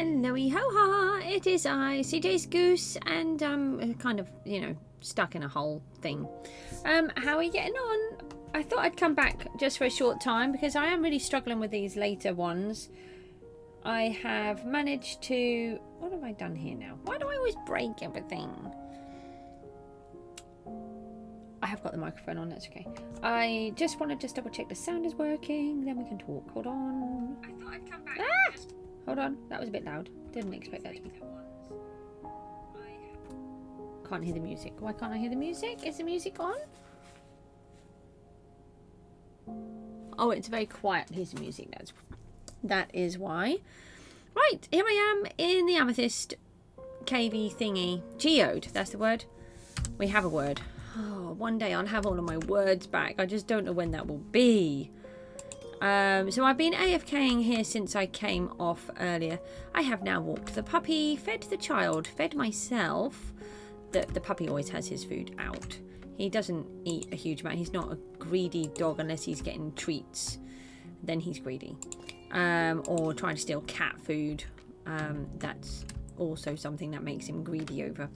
Hello-y ho-ha, it is I, CJSGOOSE, and I'm kind of, you know, stuck in a whole thing. How are you getting on? I thought I'd come back just for a short time because I am really struggling with these later ones. I have managed to... What have I done here now? Why do I always break everything? I have got the microphone on, that's okay. I just want to just double check the sound is working, then we can talk. Hold on. I thought I'd come back. Ah! Hold on, that was a bit loud. Didn't expect that to be. Can't hear the music. Why can't I hear the music? Is the music on? Oh, it's very quiet. Here's the music. That is why. Right, here I am in the amethyst cavey thingy. Geode, that's the word. We have a word. Oh, one day I'll have all of my words back. I just don't know when that will be. So I've been AFKing here since I came off earlier. I have now walked the puppy, fed the child, fed myself. The puppy always has his food out. He doesn't eat a huge amount. He's not a greedy dog unless he's getting treats. Then he's greedy. Or trying to steal cat food. That's also something that makes him greedy over.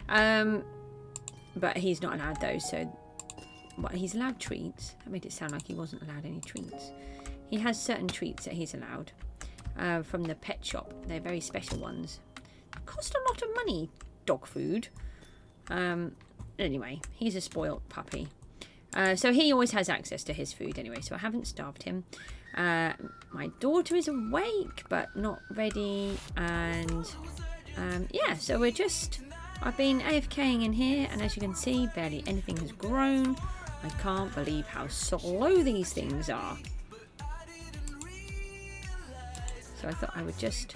But he's not allowed those, so... Well, he's allowed treats. That made it sound like he wasn't allowed any treats. He has certain treats that he's allowed from the pet shop. They're very special ones. They cost a lot of money, dog food. Anyway, he's a spoilt puppy. So he always has access to his food anyway, so I haven't starved him. My daughter is awake, but not ready. And yeah, so we're just... I've been AFKing in here, and as you can see, barely anything has grown. I can't believe how slow these things are. So I thought I would just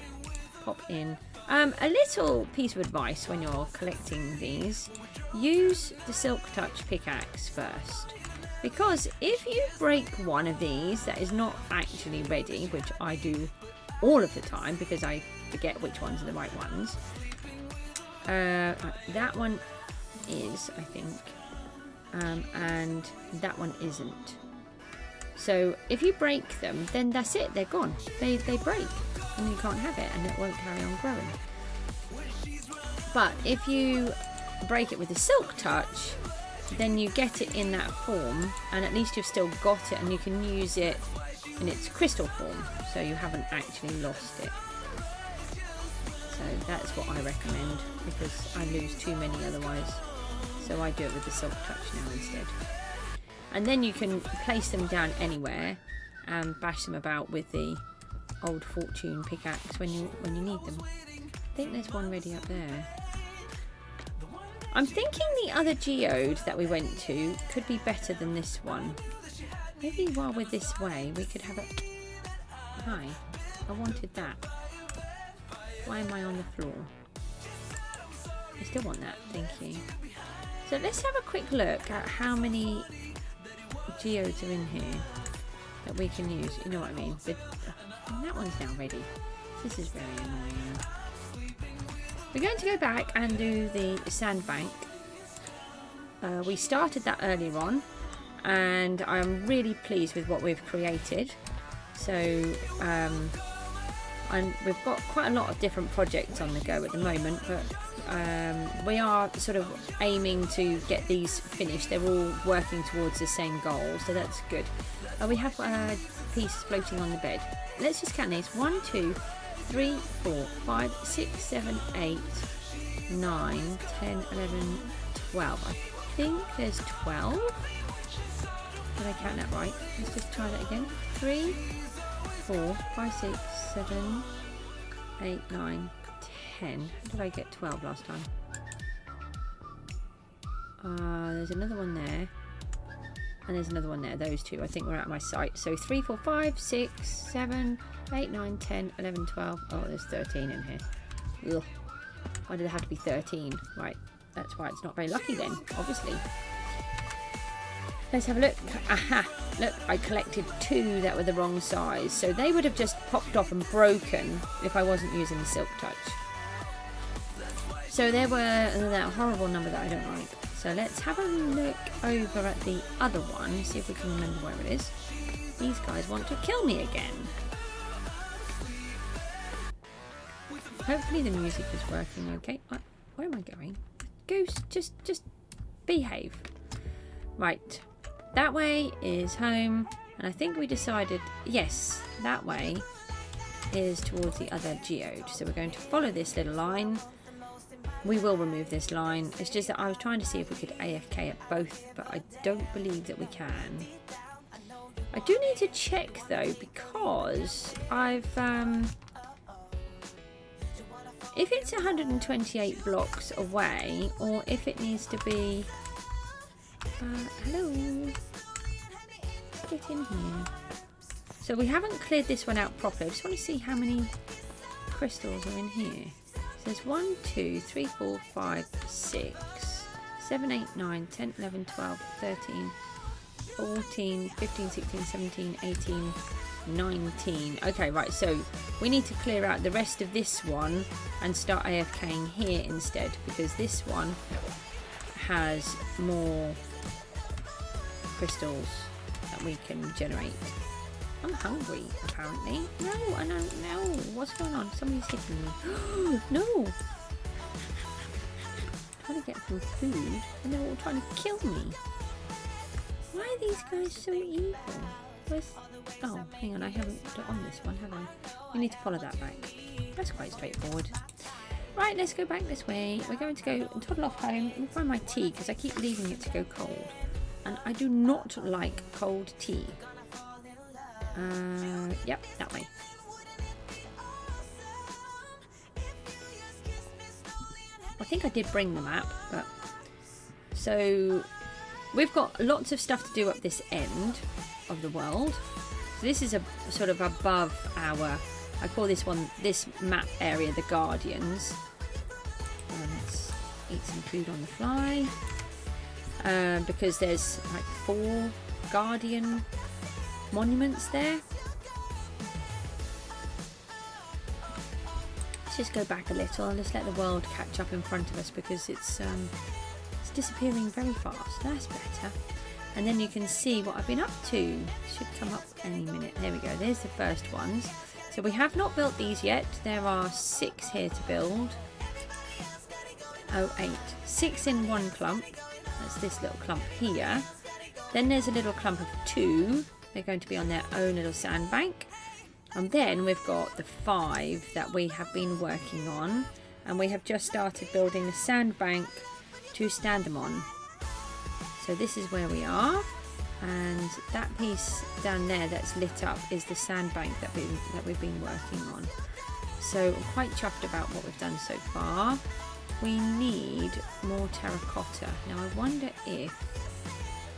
pop in. A little piece of advice when you're collecting these. Use the Silk Touch pickaxe first. Because if you break one of these that is not actually ready, which I do all of the time because I forget which ones are the right ones. That one is, I think, and that one isn't. So if you break them, then that's it, they're gone. They break and you can't have it and it won't carry on growing. But if you break it with a Silk Touch, then you get it in that form, and at least you've still got it and you can use it in its crystal form, so you haven't actually lost it. So that's what I recommend, because I lose too many otherwise. So I do it with the Silk Touch now instead. And then you can place them down anywhere and bash them about with the old fortune pickaxe when you need them. I think there's one ready up there. I'm thinking the other geode that we went to could be better than this one. Maybe while we're this way we could have a... Hi, I wanted that. Why am I on the floor? I still want that, thank you. So let's have a quick look at how many geodes are in here that we can use. You know what I mean? That one's now ready. This is very annoying. We're going to go back and do the sandbank. We started that earlier on, and I'm really pleased with what we've created. So and we've got quite a lot of different projects on the go at the moment, but we are sort of aiming to get these finished. They're all working towards the same goal, so that's good. We have pieces floating on the bed. Let's just count these. 1, 2, 3, 4, 5, 6, 7, 8, 9, 10, 11, 12. I think there's 12. Did I count that right? Let's just try that again. 3, 4, 5, 6, 7, 8, 9, 10. How did I get 12 last time? There's another one there. And there's another one there. Those two. I think we're out of my sight. So 3, 4, 5, 6, 7, 8, 9, 10, 11, 12. Oh, there's 13 in here. Ugh. Why did it have to be 13? Right. That's why it's not very lucky then, obviously. Let's have a look. Aha! Look, I collected 2 that were the wrong size. So they would have just popped off and broken if I wasn't using the Silk Touch. So there were that horrible number that I don't like. So let's have a look over at the other one, see if we can remember where it is. These guys want to kill me again. hopefully the music is working okay. Where am I going? Goose, just behave. Right, that way is home, and I think we decided, yes, that way is towards the other geode. So we're going to follow this little line. We will remove this line. It's just that I was trying to see if we could AFK at both, but I don't believe that we can. I do need to check though, because I've if it's 128 blocks away, or if it needs to be hello, get in here. So we haven't cleared this one out properly. I just want to see how many crystals are in here. So there's 1, 2, 3, 4, 5, 6, 7, 8, 9, 10, 11, 12, 13, 14, 15, 16, 17, 18, 19. Okay, right, so we need to clear out the rest of this one and start AFKing here instead, because this one has more crystals that we can generate. I'm hungry, apparently. No, I don't know. What's going on? Somebody's hitting me. No! I'm trying to get some food, and they're all trying to kill me. Why are these guys so evil? Where's... Oh, hang on. I haven't put it on this one, have I? We need to follow that back. That's quite straightforward. Right, let's go back this way. We're going to go and toddle off home and find my tea, because I keep leaving it to go cold. And I do not like cold tea. Yep, that way. I think I did bring the map, but so we've got lots of stuff to do up this end of the world. So this is a sort of above our, I call this map area the Guardians. Let's eat some food on the fly, because there's like 4 Guardian monuments there. Let's just go back a little and just let the world catch up in front of us, because it's disappearing very fast. That's better. And then you can see what I've been up to. Should come up any minute. There we go. There's the first ones. So we have not built these yet. There are 6 here to build. Oh, 8. 6 in one clump. That's this little clump here. Then there's a little clump of 2. They're going to be on their own little sandbank. And then we've got the 5 that we have been working on. And we have just started building a sandbank to stand them on. So this is where we are. And that piece down there that's lit up is the sandbank that we've been working on. So I'm quite chuffed about what we've done so far. We need more terracotta. Now I wonder if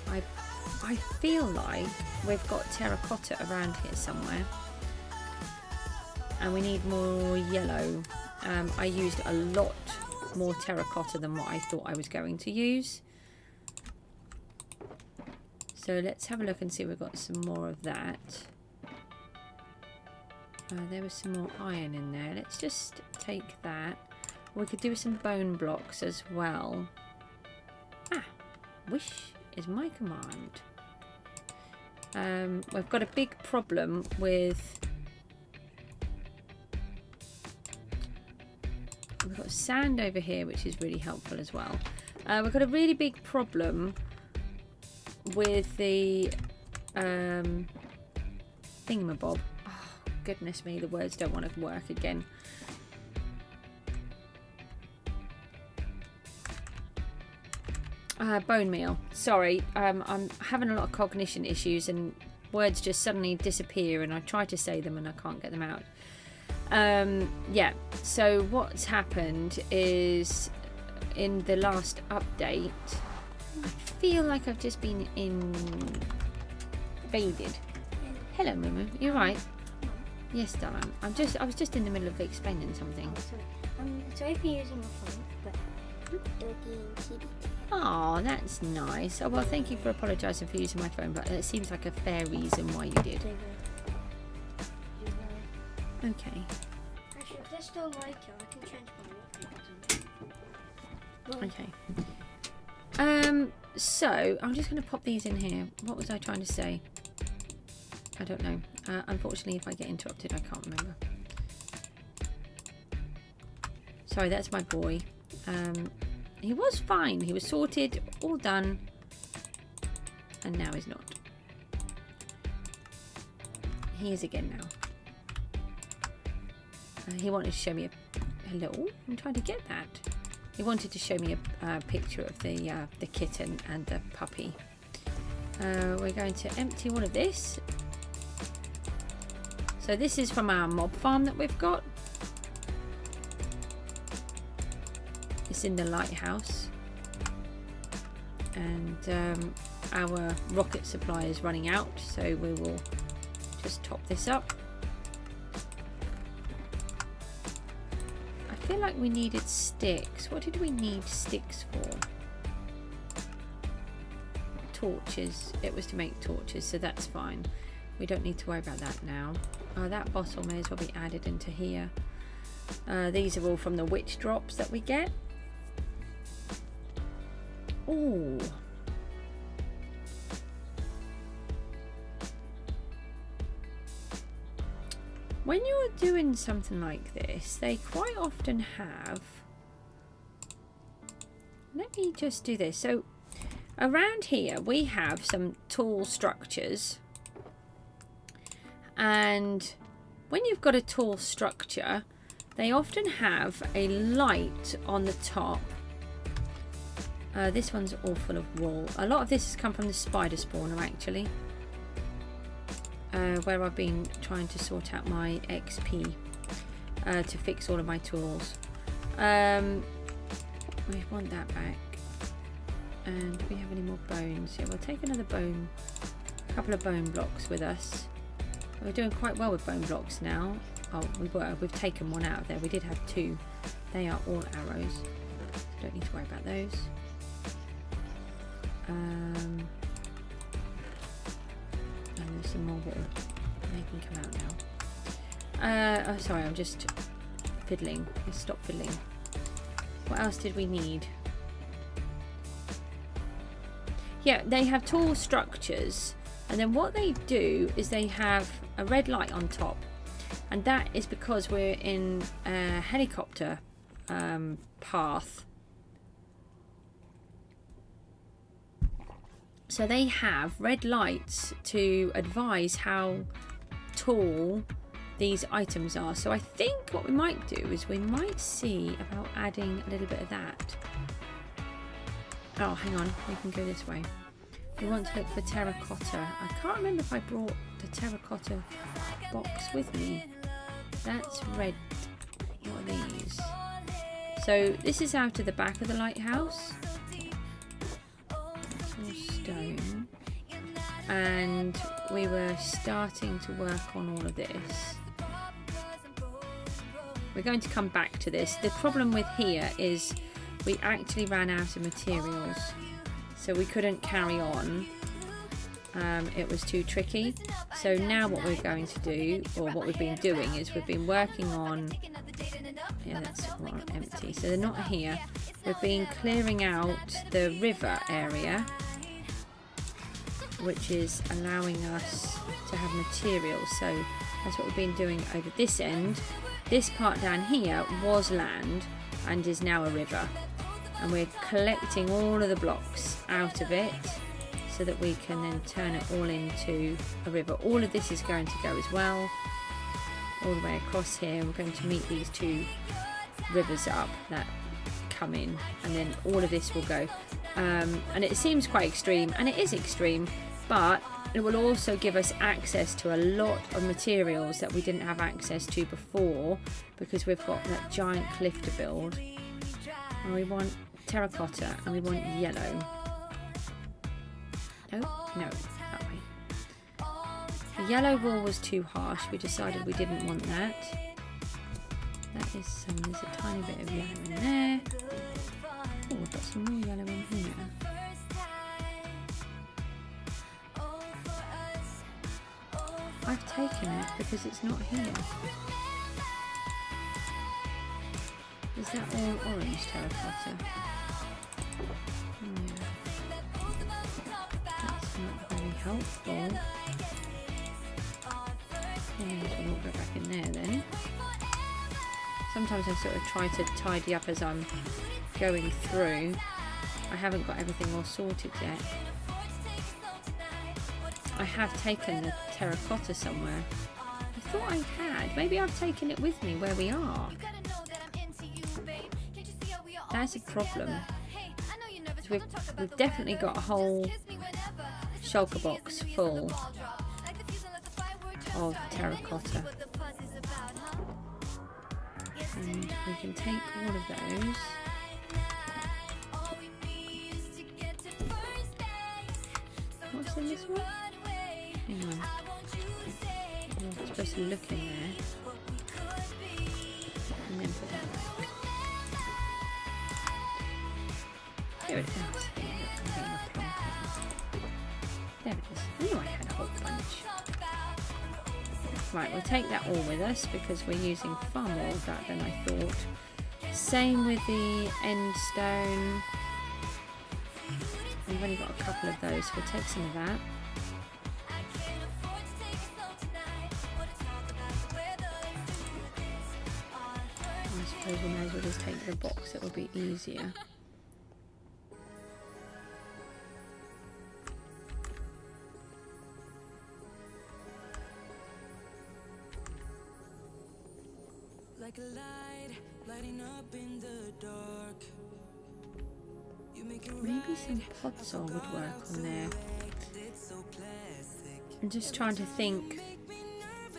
I feel like we've got terracotta around here somewhere, and we need more yellow. I used a lot more terracotta than what I thought I was going to use. So let's have a look and see if we've got some more of that. There was some more iron in there. Let's just take that. We could do some bone blocks as well. Ah, wish is my command. We've got a big problem with... We've got sand over here, which is really helpful as well. We've got a really big problem with the thingamabob. Oh, goodness me, the words don't want to work again. Bone meal. Sorry, I'm having a lot of cognition issues and words just suddenly disappear, and I try to say them and I can't get them out. Yeah, so what's happened is in the last update, I feel like I've just been invaded. Hello, Mumu. You right? Yes, darling. I was just in the middle of explaining something. Sorry for using my phone, but oh, that's nice. Oh, well, thank you for apologising for using my phone, but it seems like a fair reason why you did. Okay. Actually, if there's still lighter, I can change my water. Okay. So I'm just going to pop these in here. What was I trying to say? I don't know. Unfortunately, if I get interrupted, I can't remember. Sorry, that's my boy. He was fine. He was sorted, all done. And now he's not. He is again now. He wanted to show me a hello. I'm trying to get that. He wanted to show me a picture of the kitten and the puppy. We're going to empty all of this. So this is from our mob farm that we've got. It's in the lighthouse. And our rocket supply is running out, so we will just top this up. I feel like we needed sticks. What did we need sticks for? Torches. It was to make torches, so that's fine. We don't need to worry about that now. That bottle may as well be added into here. These are all from the witch drops that we get. Ooh. When you're doing something like this, they quite often have... Let me just do this. So, around here we have some tall structures. And when you've got a tall structure, they often have a light on the top. This one's all full of wool. A lot of this has come from the spider spawner, actually. Where I've been trying to sort out my XP to fix all of my tools. We want that back. And do we have any more bones? Yeah, we'll take another bone, a couple of bone blocks with us. We're doing quite well with bone blocks now. Oh, we were. We've taken one out of there. We did have two. They are all arrows. Don't need to worry about those. And there's some more wool. They can come out now. Oh, sorry, I'm just fiddling. Let's stop fiddling. What else did we need? Yeah, they have tall structures, and then what they do is they have a red light on top, and that is because we're in a helicopter path. So they have red lights to advise how tall these items are. So I think what we might do is we might see about adding a little bit of that. Oh, hang on, we can go this way. We want to look for terracotta. I can't remember if I brought the terracotta box with me. That's red. What are these? So this is out of the back of the lighthouse. Stone, and we were starting to work on all of this. We're going to come back to this. The problem with here is we actually ran out of materials, so we couldn't carry on. It was too tricky. So now what we're going to do, or what we've been doing, is we've been working on... Yeah, that's all empty, so they're not here. We've been clearing out the river area, which is allowing us to have materials. So that's what we've been doing over this end. This part down here was land and is now a river, and we're collecting all of the blocks out of it so that we can then turn it all into a river. All of this is going to go as well all the way across here. We're going to meet these two rivers up that come in, and then all of this will go. And it seems quite extreme, and it is extreme, but it will also give us access to a lot of materials that we didn't have access to before, because we've got that giant cliff to build. And we want terracotta, and we want yellow. No, that way. The yellow wool was too harsh. We decided we didn't want that. That is there's a tiny bit of yellow in there. Oh, we've got some more yellow in here. I've taken it because it's not here. Is that all orange terracotta? Yeah. That's not very helpful. Yeah, we'll go back in there then. Sometimes I sort of try to tidy up as I'm going through. I haven't got everything all sorted yet. I have taken the terracotta somewhere. I thought I had. Maybe I've taken it with me where we are. That's a problem. We've definitely got a whole shulker box full of terracotta. And we can take all of those. What's in this one? Hang on. I'm supposed to look in there. And then put that back. Here it is. There it is. I knew I had a whole bunch. Right, we'll take that all with us because we're using far more of that than I thought. Same with the end stone. We've only got a couple of those, so we'll take some of that. I suppose we may as well just take the box, it will be easier. Like a light, lighting up in the dark. Maybe some podzol would work on there. I'm just trying to think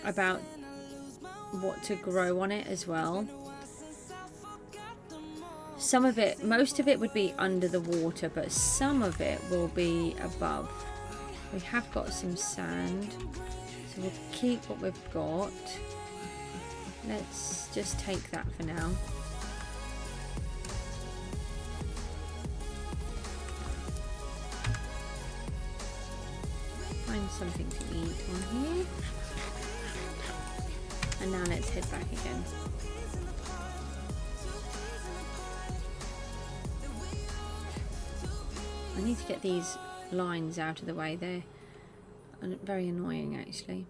about what to grow on it as well. Some of it, most of it would be under the water, but some of it will be above. We have got some sand, so we'll keep what we've got. Let's just take that for now. Find something to eat on here. And now let's head back again. I need to get these lines out of the way. They're very annoying actually.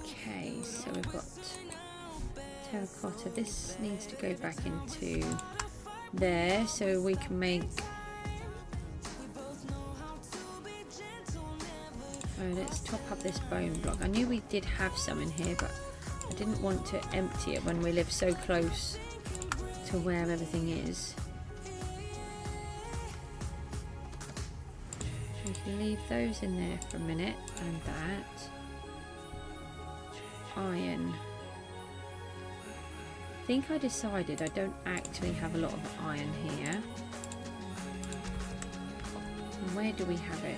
Okay, so we've got terracotta. This needs to go back into there so we can make... Oh, let's top up this bone block. I knew we did have some in here, but I didn't want to empty it when we live so close to where everything is. We can leave those in there for a minute, and that. Iron. I think I decided I don't actually have a lot of iron here. Where do we have it?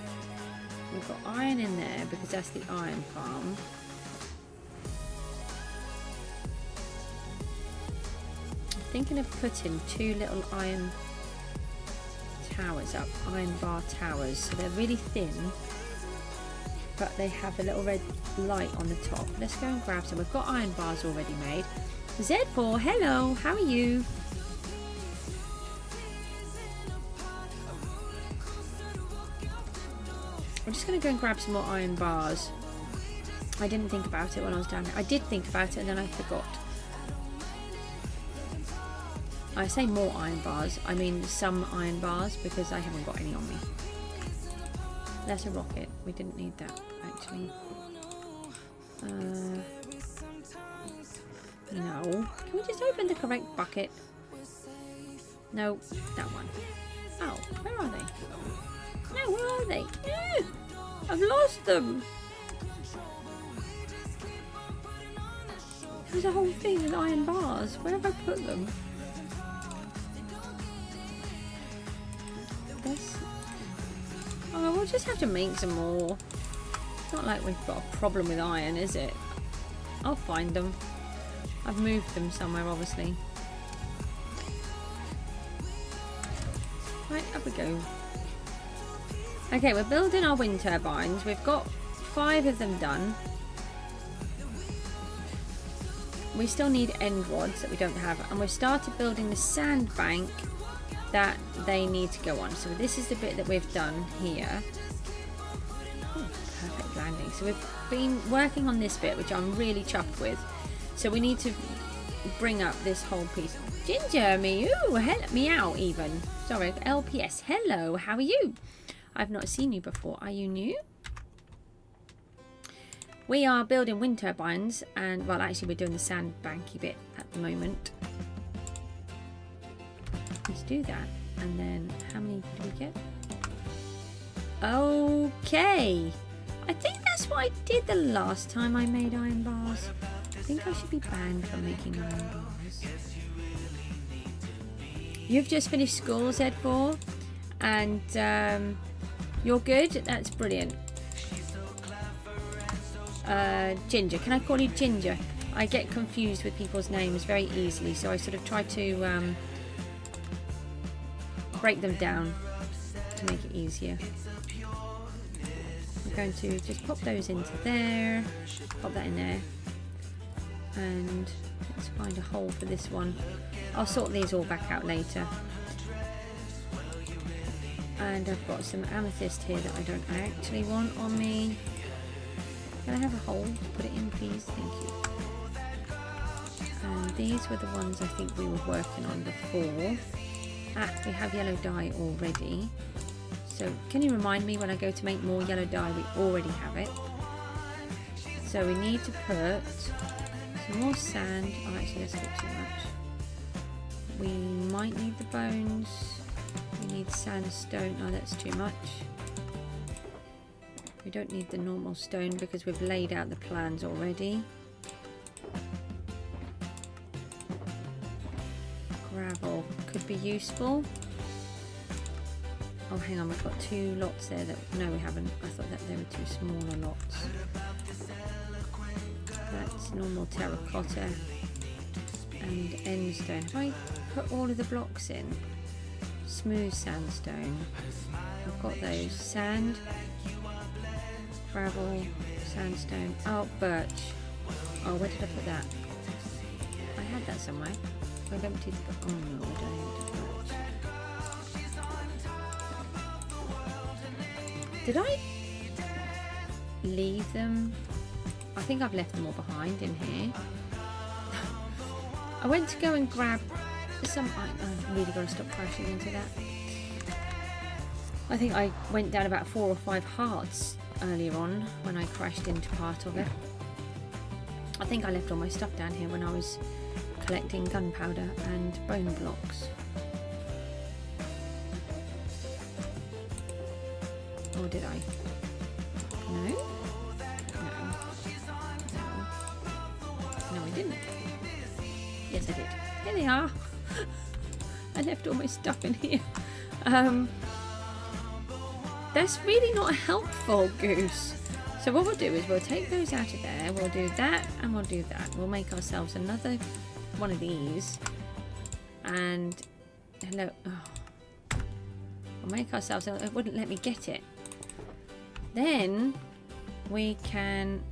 We've got iron in there because that's the iron farm. I'm thinking of putting 2 little iron towers up, iron bar towers, so they're really thin, but they have a little red light on the top. Let's go and grab some. We've got iron bars already made. Z4, hello, how are you? I'm just going to go and grab some more iron bars. I didn't think about it when I was down there. I did think about it and then I forgot. I say more iron bars, I mean some iron bars because I haven't got any on me. That's a rocket. We didn't need that actually. No. Can we just open the correct bucket? No, that one. Oh, where are they? No, where are they? No, I've lost them. There's a whole thing with iron bars. Where have I put them? This. Oh, we'll just have to make some more. It's not like we've got a problem with iron, is it? I'll find them. I've moved them somewhere, obviously. Right, up we go. Okay, we're building our wind turbines. We've got 5 of them done. We still need end rods that we don't have, and we've started building the sandbank that they need to go on. So this is the bit that we've done here. Oh, perfect expanding. So we've been working on this bit, which I'm really chuffed with. So we need to bring up this whole piece. Ginger, meow even. Sorry, LPS. Hello, how are you? I've not seen you before. Are you new? We are building wind turbines, and well, actually we're doing the sandbanky bit at the moment. Let's do that. And then how many do we get? Okay. I think that's what I did the last time I made iron bars. I think I should be banned from making iron bars. You've just finished school, Z4, and you're good? That's brilliant. Ginger. Can I call you Ginger? I get confused with people's names very easily, so I sort of try to break them down to make it easier. I'm going to just pop those into there, pop that in there, and let's find a hole for this one. I'll sort these all back out later. And I've got some amethyst here that I don't actually want on me. Can I have a hole to put it in, please? Thank you. And these were the ones I think we were working on before. We have yellow dye already. So can you remind me when I go to make more yellow dye? We already have it. So we need to put some more sand. Oh, actually that's a bit too much. We might need the bones. We need sandstone. Oh, that's too much. We don't need the normal stone because we've laid out the plans already. Gravel could be useful. Oh, hang on, we've got 2 lots there that... No, we haven't. I thought that they were 2 smaller lots. That's normal terracotta and endstone. Have I put all of the blocks in? Smooth sandstone. I've got those. Sand, gravel, sandstone. Oh, birch. Oh, where did I put that? I had that somewhere. I've emptied the... Oh no, I don't need the birch. Did I leave them? I think I've left them all behind in here. I went to go and grab some... I'm really going to stop crashing into that. I think I went down about 4 or 5 hearts earlier on when I crashed into part of it. I think I left all my stuff down here when I was collecting gunpowder and bone blocks. Or did I? No? No. No. No, I didn't. Yes, I did. Here they are. I left all my stuff in here. That's really not helpful, Goose. So what we'll do is we'll take those out of there. We'll do that and we'll do that. We'll make ourselves another one of these. And hello. Oh. We'll make ourselves... It wouldn't let me get it. Then we can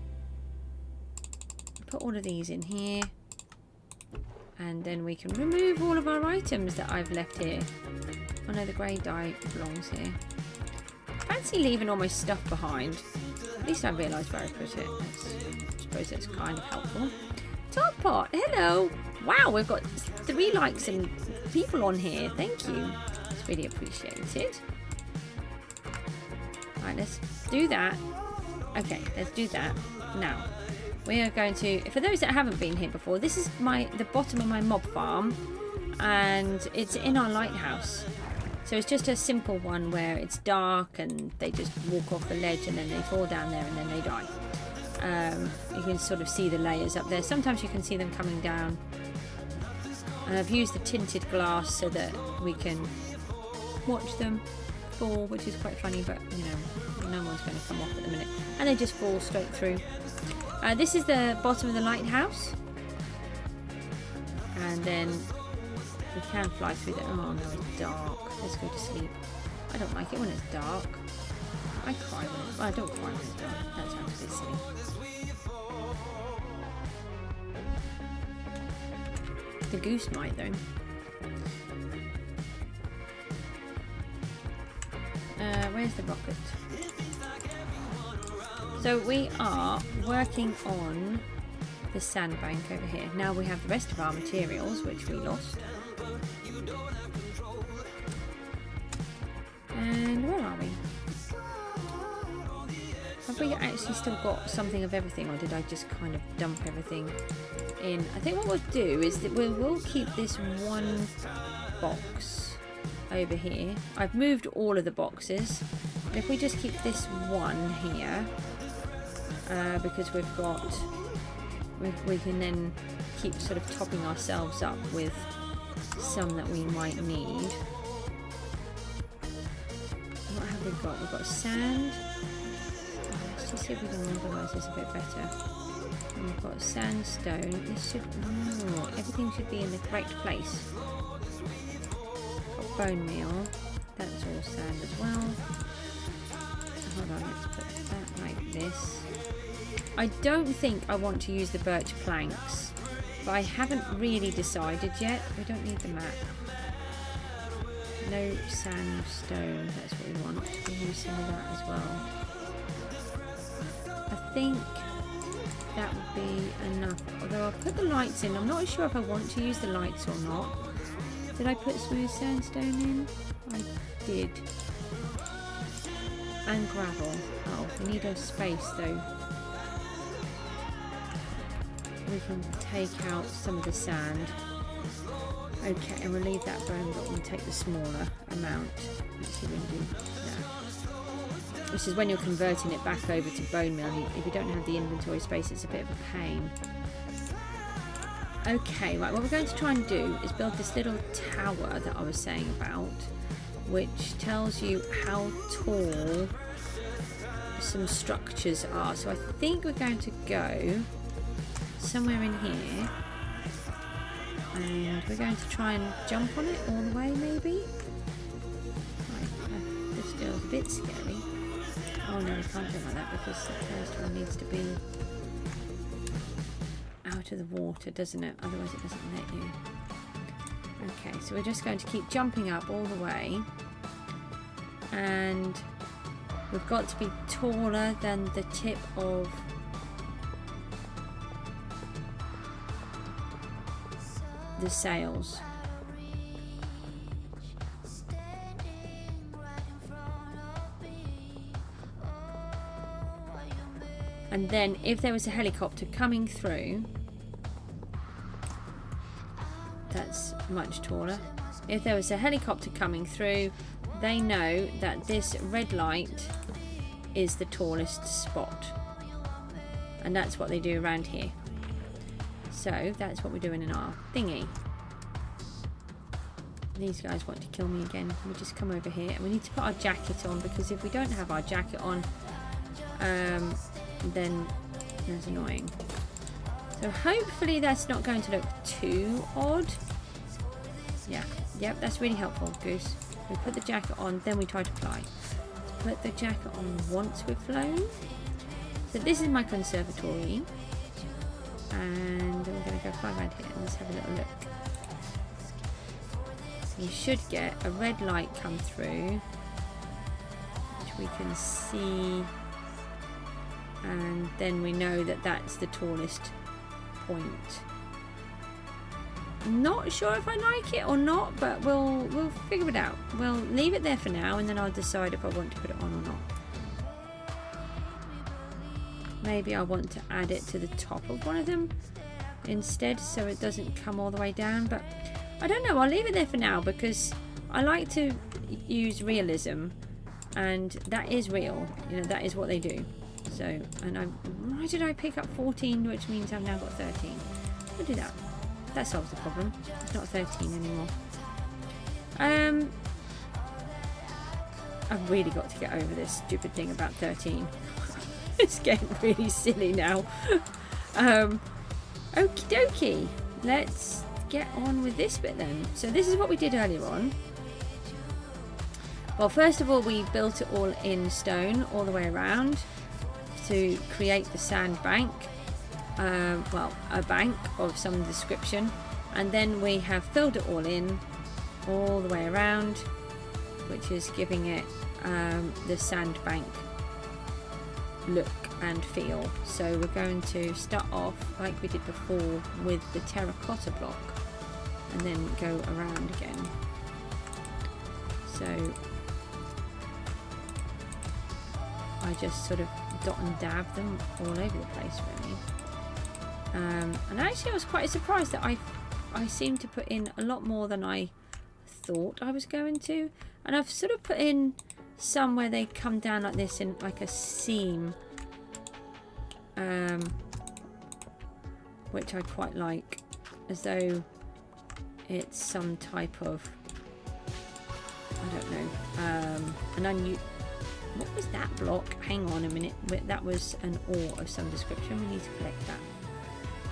put all of these in here. And then we can remove all of our items that I've left here. Oh no, the grey dye belongs here. Fancy leaving all my stuff behind. At least I realised where I put it. I suppose that's kind of helpful. Top Pot, hello. Wow, we've got 3 likes and people on here. Thank you. It's really appreciated. Right, let's do that. Okay, let's do that. Now, we are going to... For those that haven't been here before, this is the bottom of my mob farm. And it's in our lighthouse. So it's just a simple one where it's dark and they just walk off the ledge and then they fall down there and then they die. You can sort of see the layers up there. Sometimes you can see them coming down. And I've used the tinted glass so that we can watch them fall, which is quite funny, but you know, no one's going to come off at the minute. And they just fall straight through. This is the bottom of the lighthouse. And then we can fly through there. Oh no, it's dark. Let's go to sleep. I don't like it when it's dark. I cry when it's... Well, I don't cry when it's dark. That sounds a bit silly. The goose might though. Where's the rocket? So we are working on the sandbank over here. Now we have the rest of our materials, which we lost. And where are we? Have we actually still got something of everything, or did I just kind of dump everything in? I think what we'll do is that we will keep this one box over here. I've moved all of the boxes. And if we just keep this one here, because we've got, we can then keep sort of topping ourselves up with some that we might need. What have we got? We've got sand. Let's just see if we can organise this a bit better. And we've got sandstone. This should, everything should be in the correct place. Got bone meal. That's all sand as well. Hold on, let's put that like this. I don't think I want to use the birch planks, but I haven't really decided yet. We don't need the map. No sandstone, that's what we want. We'll use some of that as well. I think that would be enough. Although I'll put the lights in. I'm not sure if I want to use the lights or not. Did I put smooth sandstone in? I did. And gravel. Oh, we need a space though. We can take out some of the sand. Okay, and we'll leave that bone block and take the smaller amount. Let's see when we do that. Which is when you're converting it back over to bone meal. If you don't have the inventory space, it's a bit of a pain. Okay, right, what we're going to try and do is build this little tower that I was saying about, which tells you how tall some structures are. So I think we're going to go somewhere in here, and we're going to try and jump on it all the way, maybe. Right, this feels a bit scary. Oh no, we can't do it like that because the first one needs to be out of the water, doesn't it? Otherwise it doesn't let you. Okay, so we're just going to keep jumping up all the way, and we've got to be taller than the tip of the sails. And then if there was a helicopter coming through, that's much taller. If there was a helicopter coming through, they know that this red light is the tallest spot. And that's what they do around here. So that's what we're doing in our thingy. These guys want to kill me again. We just come over here and we need to put our jacket on, because if we don't have our jacket on, then that's annoying. So hopefully that's not going to look too odd. Yeah, yep, that's really helpful, Goose. We put the jacket on, then we try to fly. Put the jacket on once we've flown. So this is my conservatory. And we're going to go fly around here and let's have a little look. You should get a red light come through, which we can see, and then we know that that's the tallest point. Not sure if I like it or not, but we'll figure it out. We'll leave it there for now, and then I'll decide if I want to put it on or not. Maybe I want to add it to the top of one of them instead, so it doesn't come all the way down, but I don't know. I'll leave it there for now because I like to use realism, and that is real. You know, that is what they do. So, and why did I pick up 14, which means I've now got 13? I'll do that. That solves the problem. It's not 13 anymore. I've really got to get over this stupid thing about 13. It's getting really silly now. Okie dokie. Let's get on with this bit then. So this is what we did earlier on. Well, first of all, we built it all in stone all the way around to create the sandbank. Well, a bank of some description, and then we have filled it all in all the way around, which is giving it the sandbank look. and feel. So we're going to start off like we did before with the terracotta block and then go around again. So I just sort of dot and dab them all over the place really. And actually I was quite surprised that I seemed to put in a lot more than I thought I was going to, and I've sort of put in some where they come down like this in like a seam, which I quite like, as though it's some type of, I don't know, what was that block? Hang on a minute, that was an ore of some description. We need to collect that.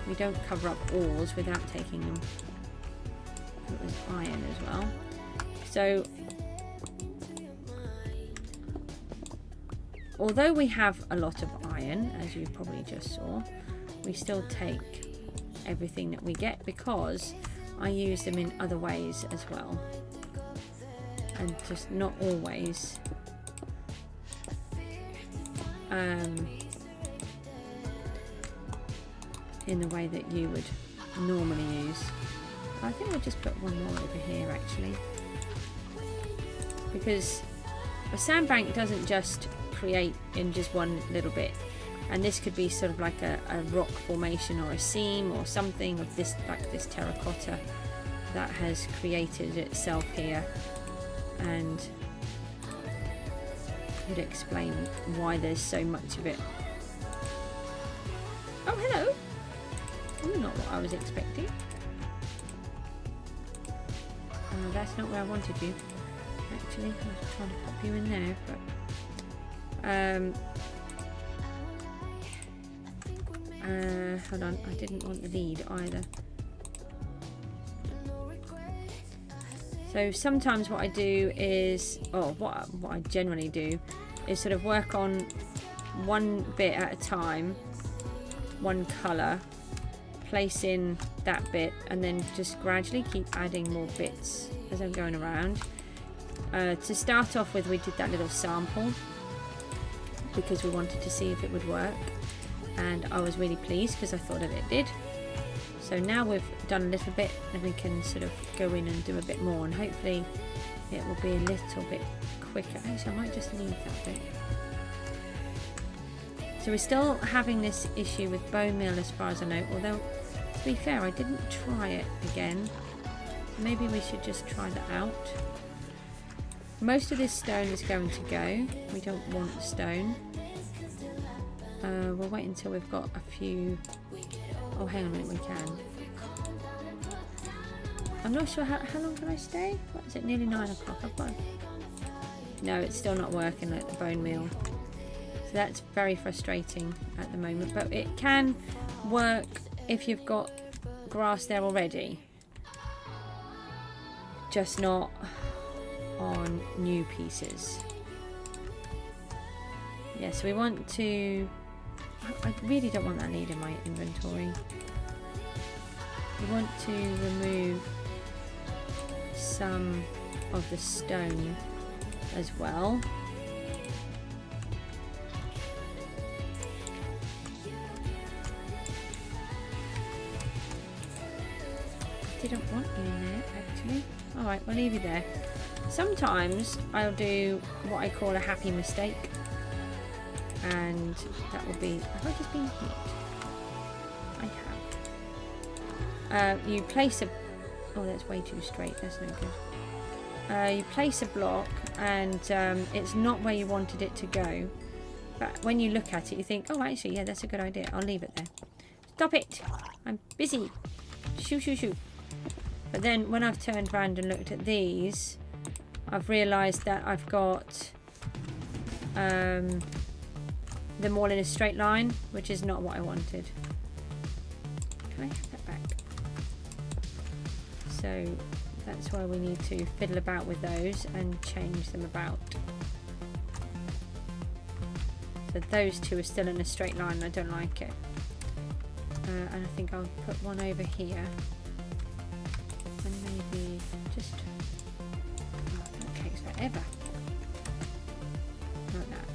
We don't cover up ores without taking them. It was iron as well. So although we have a lot of iron, as you probably just saw, we still take everything that we get because I use them in other ways as well, and just not always in the way that you would normally use. I think we'll just put one more over here actually, because a sandbank doesn't just create in just one little bit, and this could be sort of like a rock formation or a seam or something of this, like this terracotta that has created itself here, and would explain why there's so much of it. Oh, hello. You're not what I was expecting. That's not where I wanted you. Actually, I was trying to pop you in there, but hold on, I didn't want the lead either. So sometimes what I do is, or what I generally do, is sort of work on one bit at a time, one colour, place in that bit, and then just gradually keep adding more bits as I'm going around. To start off with, we did that little sample because we wanted to see if it would work, and I was really pleased because I thought that it did. So now we've done a little bit, and we can sort of go in and do a bit more, and hopefully it will be a little bit quicker. Actually, I might just leave that bit. So we're still having this issue with bone meal as far as I know, although to be fair, I didn't try it again. Maybe we should just try that out. Most of this stone is going to go. We don't want stone. We'll wait until we've got a few. Oh, hang on a minute, we can. I'm not sure how long can I stay? What is it, nearly 9 o'clock? I've got... No, it's still not working at the bone meal. So that's very frustrating at the moment, but it can work if you've got grass there already. Just not on new pieces. Yeah, so we want to... I really don't want that lead in my inventory. We want to remove some of the stone as well. Didn't want you in there actually. Alright, we'll leave you there. Sometimes I'll do what I call a happy mistake, and that will be, have I just been hit? I have. You place a, oh that's way too straight, that's no good. You place a block and it's not where you wanted it to go, but when you look at it you think, oh actually yeah, that's a good idea, I'll leave it there. Stop it, I'm busy. Shoo shoo shoo. But then when I've turned around and looked at these, I've realised that I've got them all in a straight line, which is not what I wanted. Can I have that back? So that's why we need to fiddle about with those and change them about. So those two are still in a straight line, I don't like it. And I think I'll put one over here. And maybe just... Oh, that takes forever. Like that.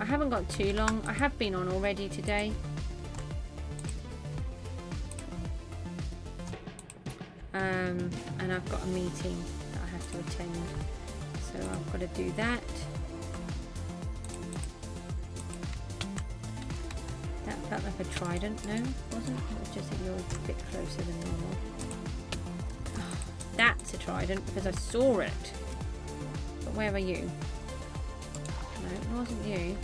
haven't got too long. I have been on already today. And I've got a meeting that I have to attend, so I've got to do that. That felt like a trident. No, it wasn't. It was just that you're a bit closer than normal. Oh, that's a trident because I saw it. But where are you? No, it wasn't you.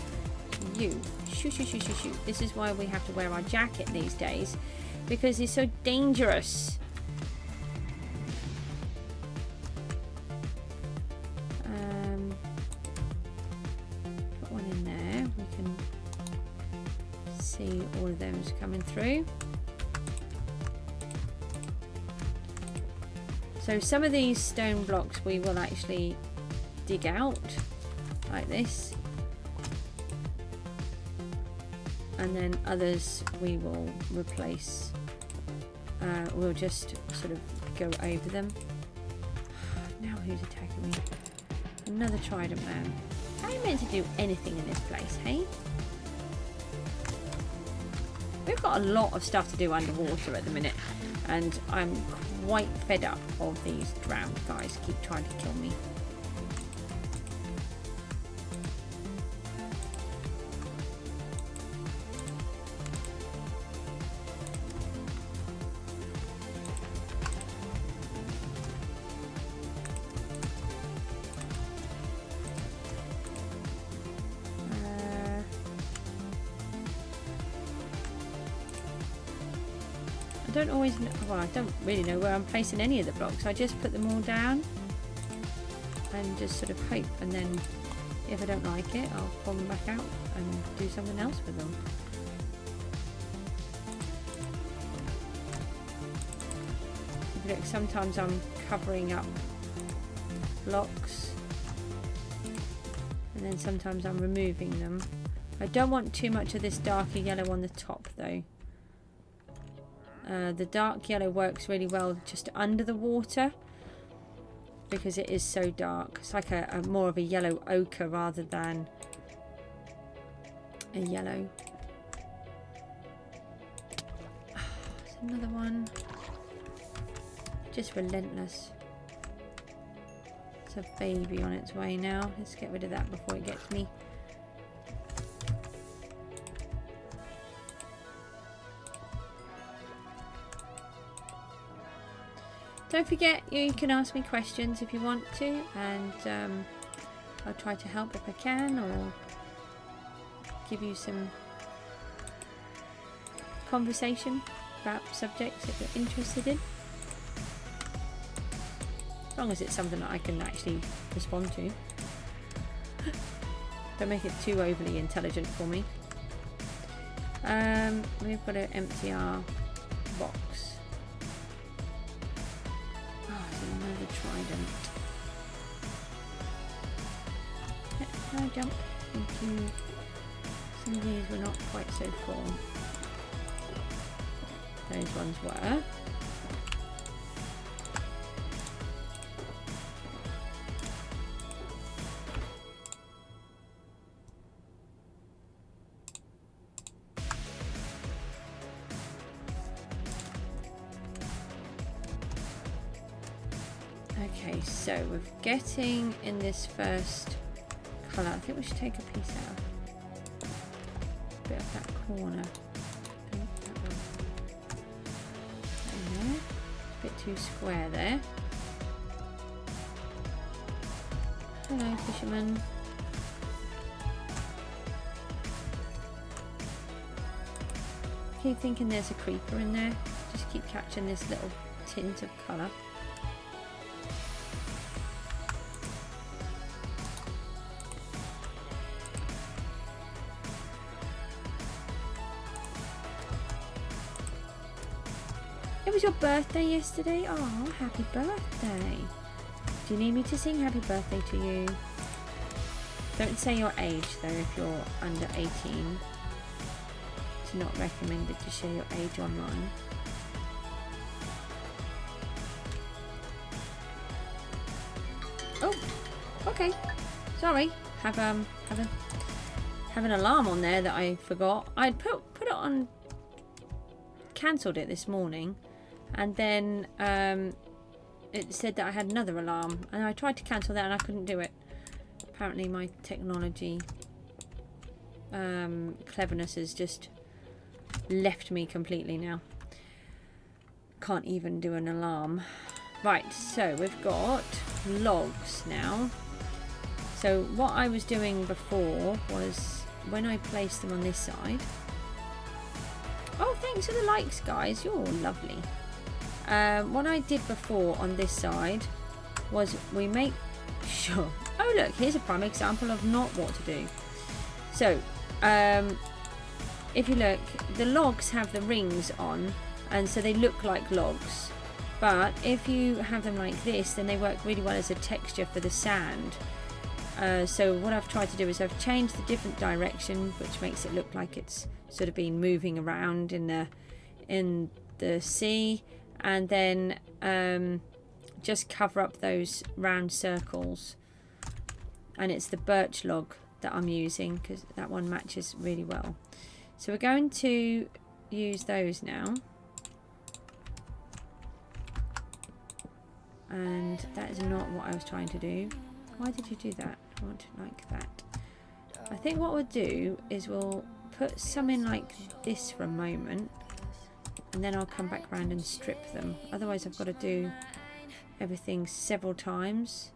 You. Shoot, shoot, shoot, shoot, shoot. This is why we have to wear our jacket these days, because it's so dangerous. Put one in there. We can see all of those coming through. So some of these stone blocks we will actually dig out like this, and then others we will replace. We'll just sort of go over them. Now who's attacking me? Another trident man. How are you meant to do anything in this place, hey? We've got a lot of stuff to do underwater at the minute, and I'm quite fed up of these drowned guys keep trying to kill me. I don't always know, well, I don't really know where I'm placing any of the blocks. I just put them all down and just sort of hope, and then if I don't like it, I'll pull them back out and do something else with them. Look, sometimes I'm covering up blocks, and then sometimes I'm removing them. I don't want too much of this darker yellow on the top though. The dark yellow works really well just under the water because it is so dark. It's like a more of a yellow ochre rather than a yellow. Oh, there's another one. Just relentless. It's a baby on its way now. Let's get rid of that before it gets me. Don't forget, you can ask me questions if you want to, and I'll try to help if I can, or give you some conversation about subjects that you're interested in. As long as it's something that I can actually respond to. Don't make it too overly intelligent for me. We've got to empty our box. Trident. Can I jump into some of these? Were not quite so full. Those ones were. Okay, so we're getting in this first colour. I think we should take a piece out. A bit of that corner. That one. There. A bit too square there. Hello, fisherman. Keep thinking there's a creeper in there. Just keep catching this little tint of colour. It was your birthday yesterday? Oh, happy birthday. Do you need me to sing happy birthday to you? Don't say your age though if you're under 18. It's not recommended to share your age online. Oh, okay. Sorry. Have a have an alarm on there that I forgot. I'd put it on, cancelled it this morning, and then it said that I had another alarm, and I tried to cancel that and I couldn't do it. Apparently my technology cleverness has just left me completely now. Can't even do an alarm. Right, so we've got logs now. So what I was doing before was when I placed them on this side. Oh, thanks for the likes, guys. You're all lovely. What I did before on this side was we make sure. Oh, look, here's a prime example of not what to do. So, if you look, the logs have the rings on, and so they look like logs. But if you have them like this, then they work really well as a texture for the sand. So what I've tried to do is I've changed the different direction, which makes it look like it's sort of been moving around in the sea, and then just cover up those round circles. And it's the birch log that I'm using because that one matches really well. So we're going to use those now. And that is not what I was trying to do. Why did you do that? I want it like that. I think what we'll do is we'll put some in like this for a moment, and then I'll come back around and strip them. Otherwise I've got to do everything several times,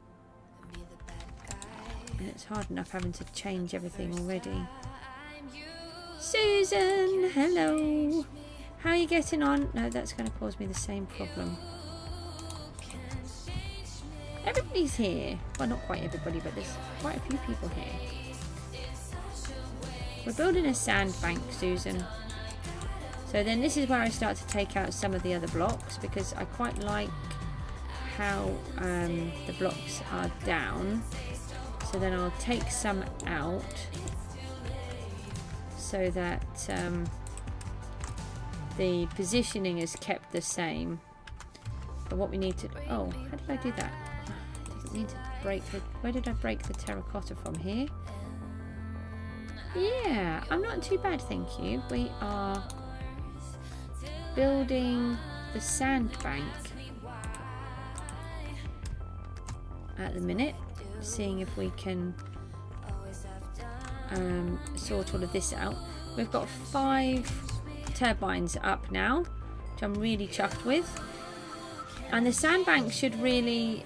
and it's hard enough having to change everything already. Susan, hello. How are you getting on? No, that's going to cause me the same problem. Everybody's here. Well, not quite everybody, but there's quite a few people here. We're building a sandbank, Susan. So then this is where I start to take out some of the other blocks, because I quite like how the blocks are down. So then I'll take some out so that the positioning is kept the same. But what we need to... Oh, how did I do that? Need to break the... Where did I break the terracotta from? Here? Yeah, I'm not too bad, thank you. We are building the sandbank at the minute, seeing if we can sort all of this out. We've got 5 turbines up now, which I'm really chuffed with, and the sandbank should really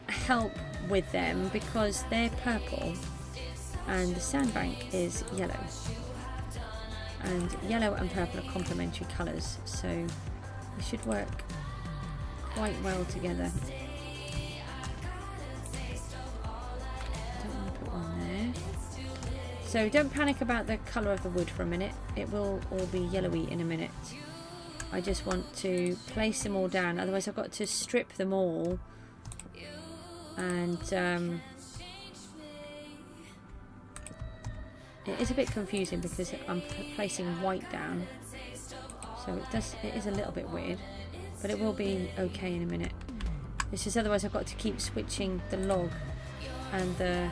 help with them because they're purple and the sandbank is yellow, and yellow and purple are complementary colours, so they should work quite well together. Don't want to put one there. So don't panic about the colour of the wood for a minute, it will all be yellowy in a minute. I just want to place them all down, otherwise I've got to strip them all, and it is a bit confusing because I'm placing white down, so it is a little bit weird, but it will be okay in a minute. It's just otherwise I've got to keep switching the log and the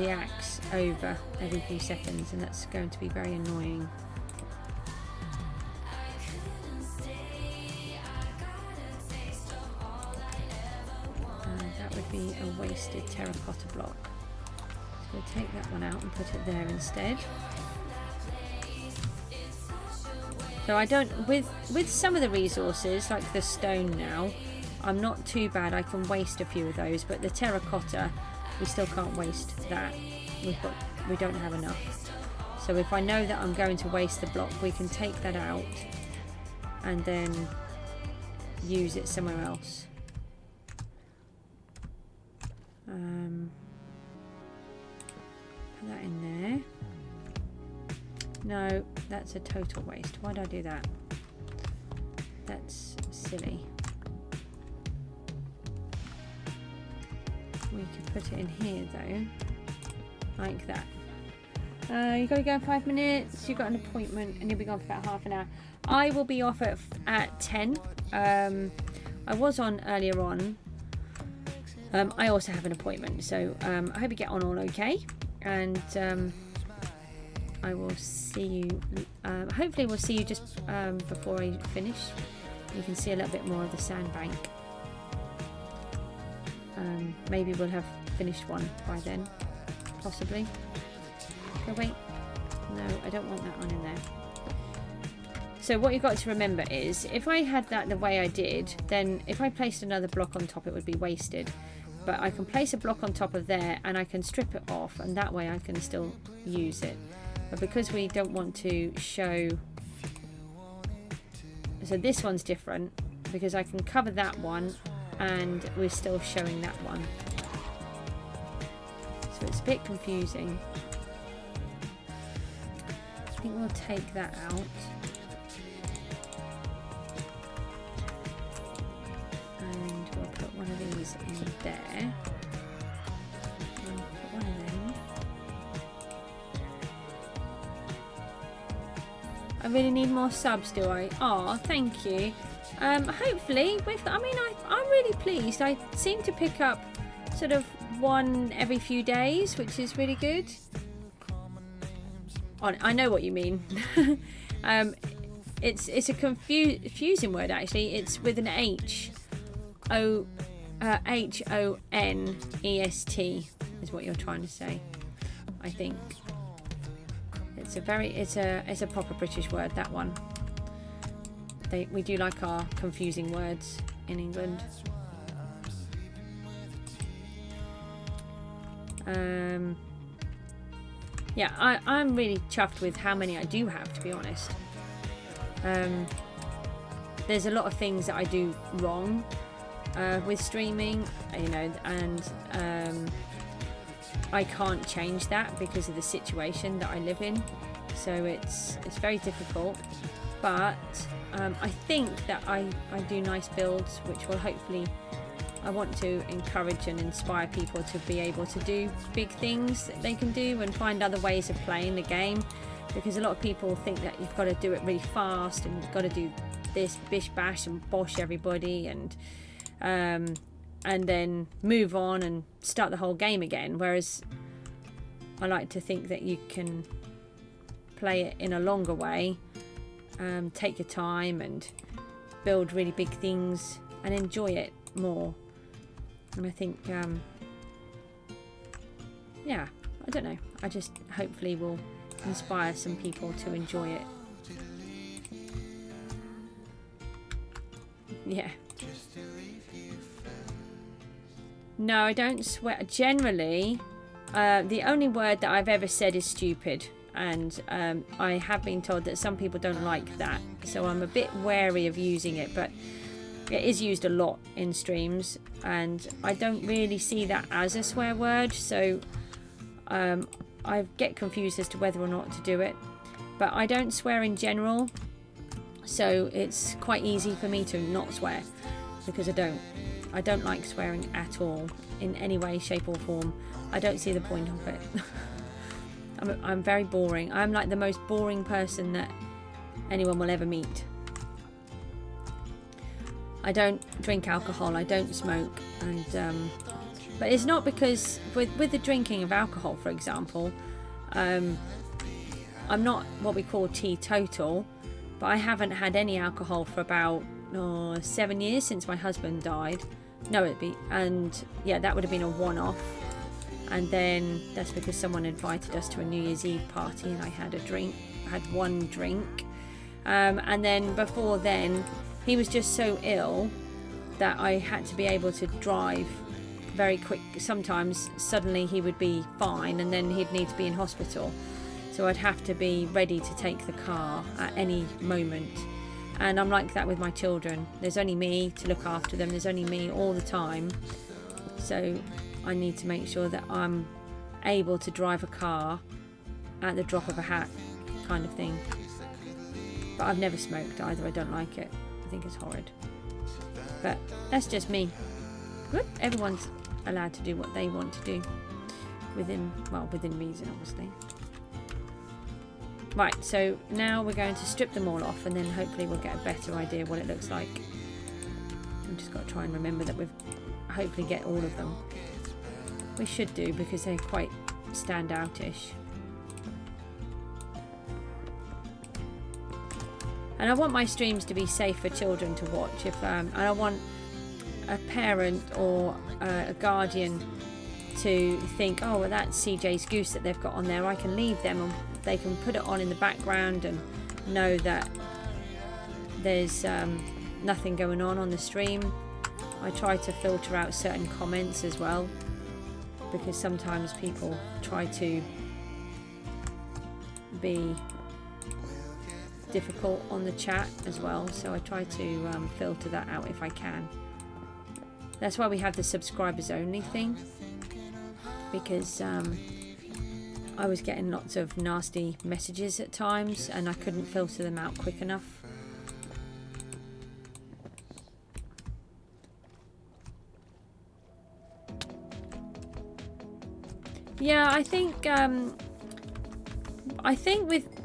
axe over every few seconds, and that's going to be very annoying. That would be a wasted terracotta block. So we'll take that one out and put it there instead. So I don't, with some of the resources like the stone now, I'm not too bad, I can waste a few of those, but the terracotta, we still can't waste that. We don't have enough. So if I know that I'm going to waste the block, we can take that out and then use it somewhere else. Put that in there. No, that's a total waste. Why did I do that? That's silly. We could put it in here though, like that. You got to go in 5 minutes. You've got an appointment, and you'll be gone for about half an hour. I will be off at 10. I was on earlier on. I also have an appointment, so I hope you get on all okay, and I will see you, hopefully we'll see you just before I finish. You can see a little bit more of the sandbank. Maybe we'll have finished one by then, possibly. Oh wait, no, I don't want that one in there. So what you've got to remember is, if I had that the way I did, then if I placed another block on top, it would be wasted. But I can place a block on top of there, and I can strip it off, and that way I can still use it. But because we don't want to show, so this one's different, because I can cover that one, and we're still showing that one. So it's a bit confusing. I think we'll take that out. And we'll put one of these in there. And put one of them. I really need more subs, do I? Oh, thank you. Hopefully, I'm really pleased. I seem to pick up sort of one every few days, which is really good. Oh, I know what you mean. It's a confusing word, actually. It's with an H. H-O-N-E-S-T is what you're trying to say, I think. It's a proper British word, that one. We do like our confusing words in England. Yeah, I'm really chuffed with how many I do have, to be honest. There's a lot of things that I do wrong with streaming, you know, and I can't change that because of the situation that I live in. So it's very difficult. But I think that I do nice builds, which will hopefully, I want to encourage and inspire people to be able to do big things that they can do and find other ways of playing the game, because a lot of people think that you've got to do it really fast and you've got to do this bish bash and bosh everybody and then move on and start the whole game again, whereas I like to think that you can play it in a longer way, take your time and build really big things and enjoy it more. And I think yeah, I don't know, I just hopefully will inspire some people to enjoy it. Yeah. No, I don't swear. Generally, the only word that I've ever said is stupid, and I have been told that some people don't like that, so I'm a bit wary of using it, but it is used a lot in streams, and I don't really see that as a swear word, so I get confused as to whether or not to do it. But I don't swear in general, so it's quite easy for me to not swear, because I don't like swearing at all in any way, shape or form. I don't see the point of it. I'm very boring. I'm like the most boring person that anyone will ever meet. I don't drink alcohol, I don't smoke, and but it's not because with the drinking of alcohol, for example, I'm not what we call teetotal, but I haven't had any alcohol for about 7 years since my husband died. No, and yeah, that would have been a one-off, and then that's because someone invited us to a New Year's Eve party and I had one drink, and then before then he was just so ill that I had to be able to drive very quick. Sometimes suddenly he would be fine and then he'd need to be in hospital, so I'd have to be ready to take the car at any moment. And I'm like that with my children. There's only me to look after them, there's only me all the time, so I need to make sure that I'm able to drive a car at the drop of a hat, kind of thing. But I've never smoked either, I don't like it. I think it's horrid. But that's just me. Good. Everyone's allowed to do what they want to do. Within reason, obviously. Right, so now we're going to strip them all off, and then hopefully we'll get a better idea what it looks like. I've just got to try and remember that we've hopefully get all of them. We should do, because they're quite standoutish. And I want my streams to be safe for children to watch. And I want a parent or a guardian to think, oh, well, that's CJSGOOSE that they've got on there. I can leave them and they can put it on in the background and know that there's nothing going on the stream. I try to filter out certain comments as well, because sometimes people try to be difficult on the chat as well, so I try to filter that out if I can. That's why we have the subscribers only thing, because I was getting lots of nasty messages at times and I couldn't filter them out quick enough. Yeah, I think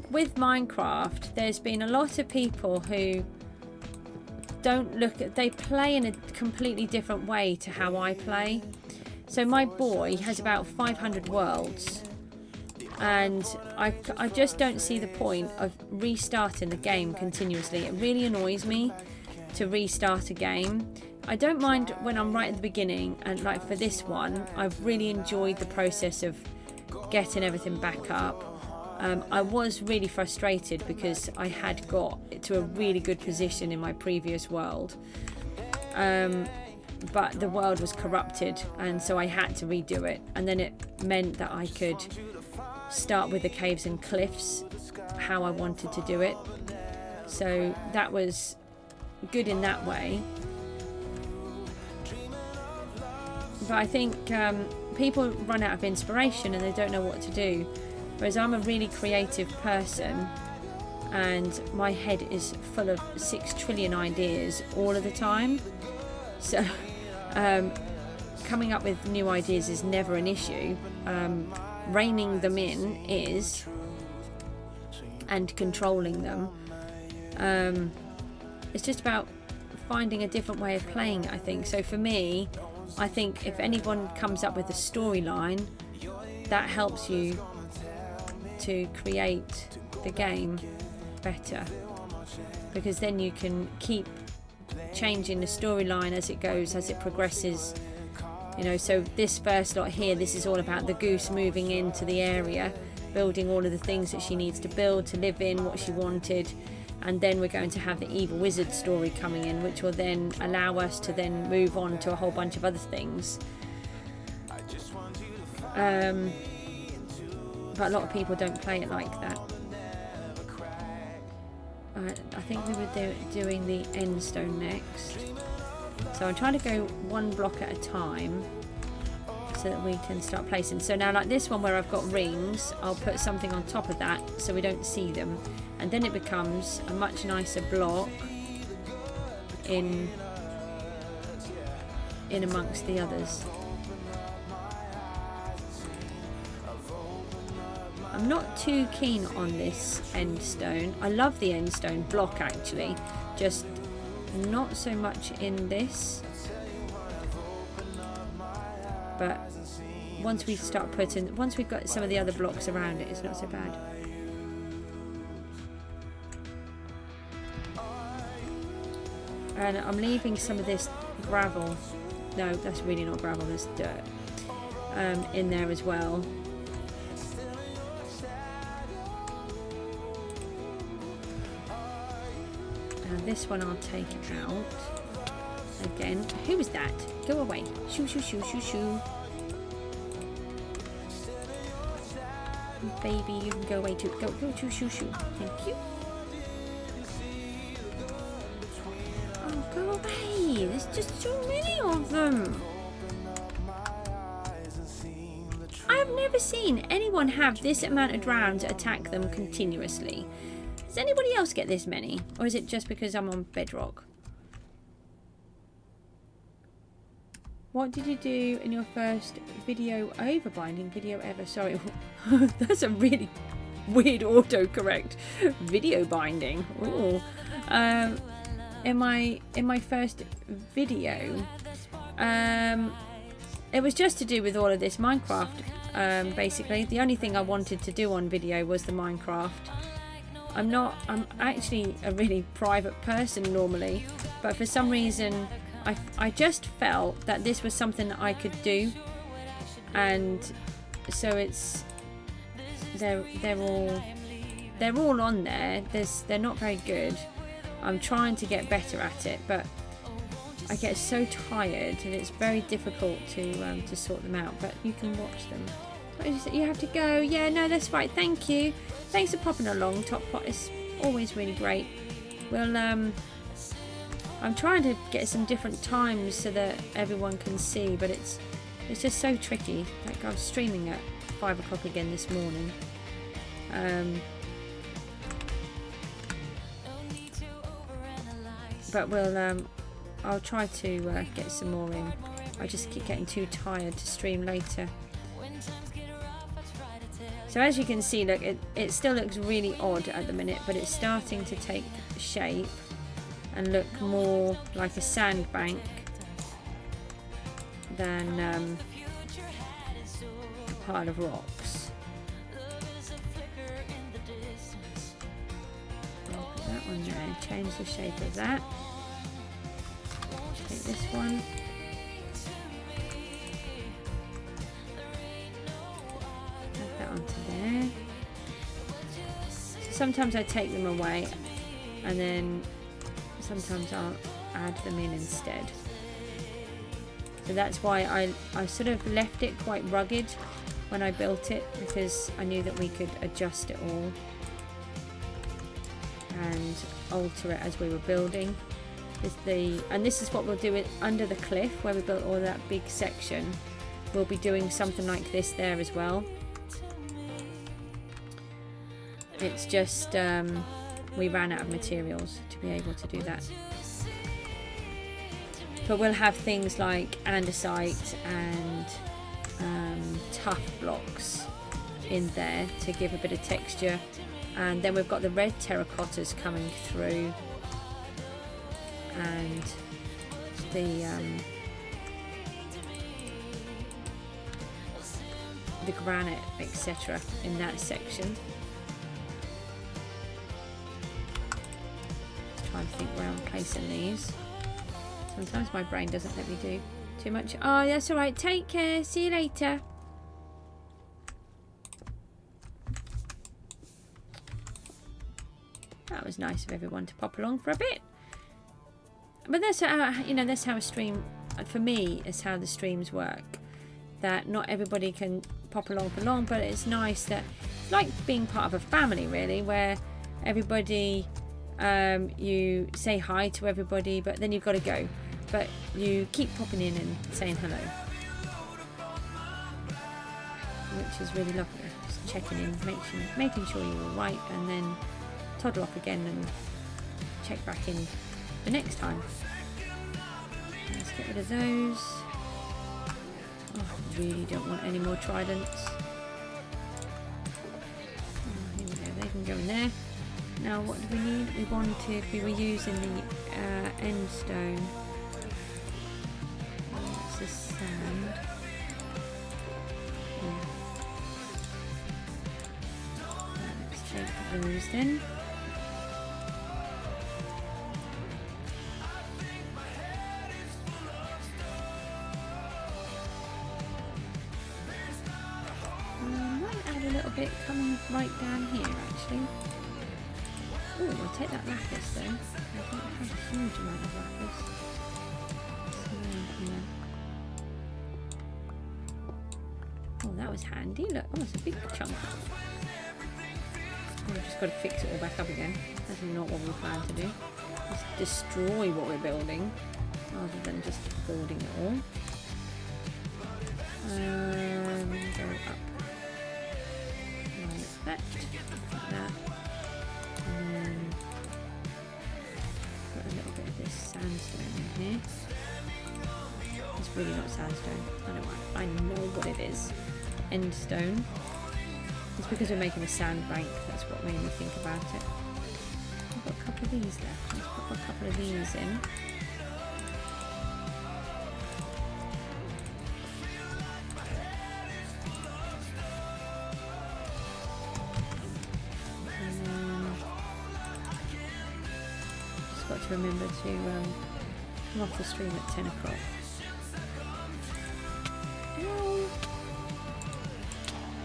with Minecraft, there's been a lot of people who don't look at, they play in a completely different way to how I play. So my boy has about 500 worlds, and I just don't see the point of restarting the game continuously. It really annoys me to restart a game. I don't mind when I'm right at the beginning, and like for this one, I've really enjoyed the process of getting everything back up. I was really frustrated because I had got to a really good position in my previous world, but the world was corrupted, and so I had to redo it, and then it meant that I could start with the caves and cliffs how I wanted to do it, so that was good in that way. But I think people run out of inspiration and they don't know what to do. Whereas I'm a really creative person and my head is full of 6 trillion ideas all of the time. So coming up with new ideas is never an issue. Reining them in is, and controlling them. It's just about finding a different way of playing, I think. So for me, I think if anyone comes up with a storyline, that helps you to create the game better, because then you can keep changing the storyline as it goes, as it progresses. You know, so this first lot here, this is all about the goose moving into the area, building all of the things that she needs to build to live in, what she wanted. And then we're going to have the evil wizard story coming in, which will then allow us to then move on to a whole bunch of other things. But a lot of people don't play it like that. I think we were doing the end stone next. So I'm trying to go one block at a time so that we can start placing. So now, like this one where I've got rings, I'll put something on top of that so we don't see them. And then it becomes a much nicer block in amongst the others. I'm not too keen on this end stone. I love the end stone block actually, just not so much in this. But once we start putting, once we've got some of the other blocks around it, it's not so bad. And I'm leaving some of this gravel, no, that's really not gravel, that's dirt, in there as well. And this one I'll take out. Again, who is that? Go away. Shoo, shoo, shoo, shoo, shoo. Baby, you can go away too. Go, shoo, shoo, shoo. Thank you. Oh, go away. There's just too many of them. I have never seen anyone have this amount of drowns attack them continuously. Does anybody else get this many? Or is it just because I'm on Bedrock? What did you do in your first video overbinding video ever? Sorry, that's a really weird autocorrect. Video binding. Ooh. In my first video, It was just to do with all of this Minecraft, basically. The only thing I wanted to do on video was the Minecraft. I'm actually a really private person normally, but for some reason I just felt that this was something that I could do, and so they're all on there. They're not very good. I'm trying to get better at it, but I get so tired and it's very difficult to sort them out. But you can watch them. You have to go. Yeah, no, that's right. Thank you. Thanks for popping along, Top Pot. It's always really great. Well, I'm trying to get some different times so that everyone can see, but it's just so tricky. Like I was streaming at 5 o'clock again this morning. But I'll try to get some more in. I just keep getting too tired to stream later. So as you can see, look, it still looks really odd at the minute, but it's starting to take shape and look more like a sandbank than a pile of rocks. I'll put that one there, change the shape of that. Take this one. Add that onto there. Sometimes I take them away and then sometimes I'll add them in instead. So that's why I sort of left it quite rugged when I built it, because I knew that we could adjust it all and alter it as we were building. And this is what we'll do it under the cliff where we built all that big section. We'll be doing something like this there as well. It's just we ran out of materials to be able to do that. But we'll have things like andesite and tough blocks in there to give a bit of texture. And then we've got the red terracottas coming through, and the granite, etc. in that section. Trying to think where I'm placing these. Sometimes my brain doesn't let me do too much. Oh, that's alright. Take care. See you later. That was nice of everyone to pop along for a bit. But that's how, that's how a stream, for me, is how the streams work. That not everybody can pop along for long, but it's nice that it's like being part of a family, really, where everybody, you say hi to everybody, but then you've got to go. But you keep popping in and saying hello, which is really lovely. Just checking in, making sure you're all right, and then toddle off again and check back in the next time. Let's get rid of those. Oh, I really don't want any more tridents. Oh, here we go, they can go in there. Now what do we need? We were using the end stone. That's the sand. Yeah. Let's take those then. Bit coming right down here actually. Oh, we'll take that lapis though. I don't have a huge amount of lapis. Oh, that was handy. Look, oh, it's a big chunk. Oh, we've just got to fix it all back up again. That's not what we plan to do. Just destroy what we're building rather than just building it all. Go up. That, and then put a little bit of this sandstone in here. It's really not sandstone. I know what it is. End stone. It's because we're making a sandbank. That's what made me think about it. I've got a couple of these left. Let's put a couple of these in. to remember to come off the stream at 10 o'clock. No.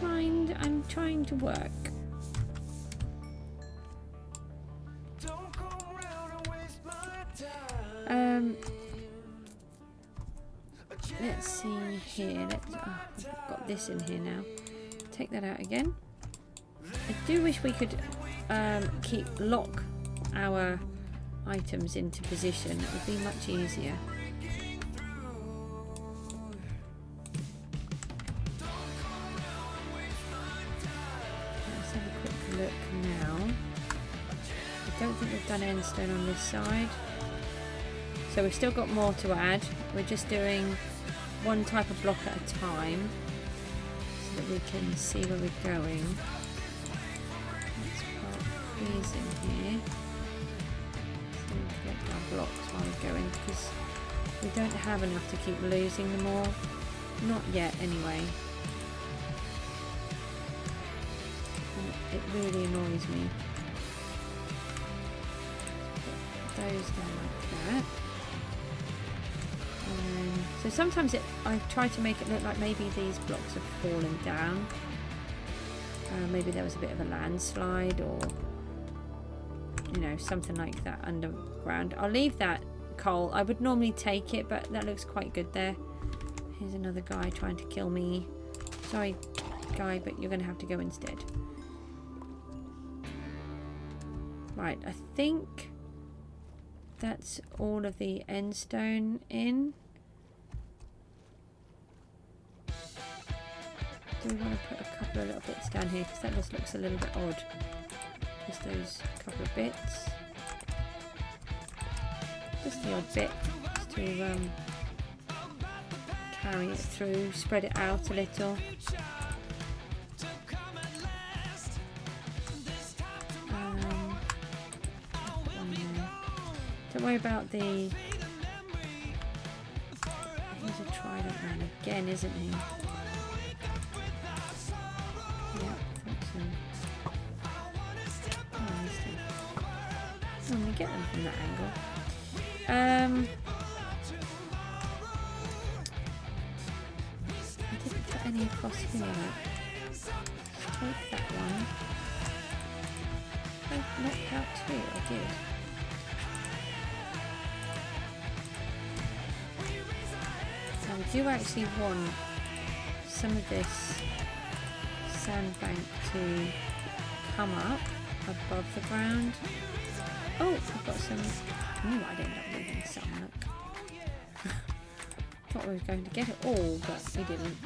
Mind, I'm trying to work. Let's see here. I've got this in here now. Take that out again. I do wish we could lock our items into position. It would be much easier. Let's have a quick look now. I don't think we've done endstone on this side. So we've still got more to add. We're just doing one type of block at a time so that we can see where we're going. Let's put these in here. So we can get our blocks while we're going, because we don't have enough to keep losing them all. Not yet anyway. And it really annoys me. Put those down like that. So sometimes I try to make it look like maybe these blocks have fallen down. Maybe there was a bit of a landslide, or you know, something like that underground. I'll leave that coal. I would normally take it, but that looks quite good there. Here's another guy trying to kill me. Sorry, guy, but you're going to have to go instead. Right, I think that's all of the endstone in. Do we want to put a couple of little bits down here, because that just looks a little bit odd. Just those couple of bits. Just the odd bit, just to carry it through, spread it out a little. Don't worry about the... He's a trident man again, isn't he? Yeah, I think so. Oh, I missed him. Normally get them from that angle. I didn't put any across here. Take that one. I knocked out two, I did. I do actually want some of this sandbank to come up above the ground. Oh, I've got some. Oh, I'd end up leaving some. Look. Thought we were going to get it all, but we didn't.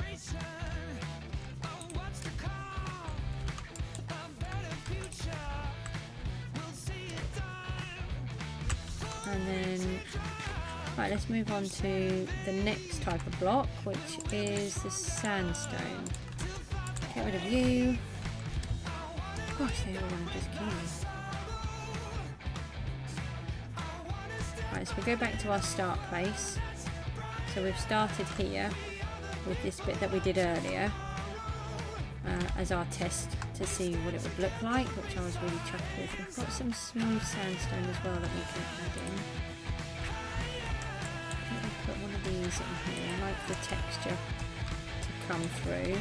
And then, right, let's move on to the next type of block, which is the sandstone. Get rid of you. Gosh, they all want to just kill me. Right, so we go back to our start place. So we've started here with this bit that we did earlier as our test to see what it would look like, which I was really chuffed with. We've got some smooth sandstone as well that we can add in. Let me put one of these in here. I like the texture to come through.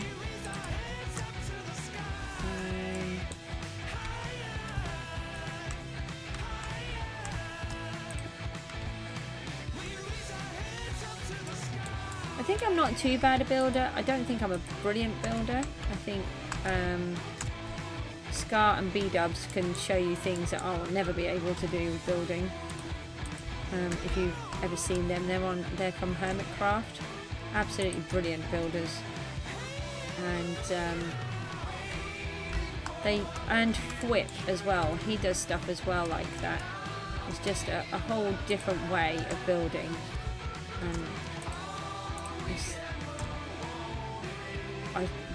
I think I'm not too bad a builder. I don't think I'm a brilliant builder. I think Scar and B-dubs can show you things that I'll never be able to do with building. If you've ever seen them, they're from Hermitcraft. Absolutely brilliant builders. And Thwip as well. He does stuff as well like that. It's just a whole different way of building.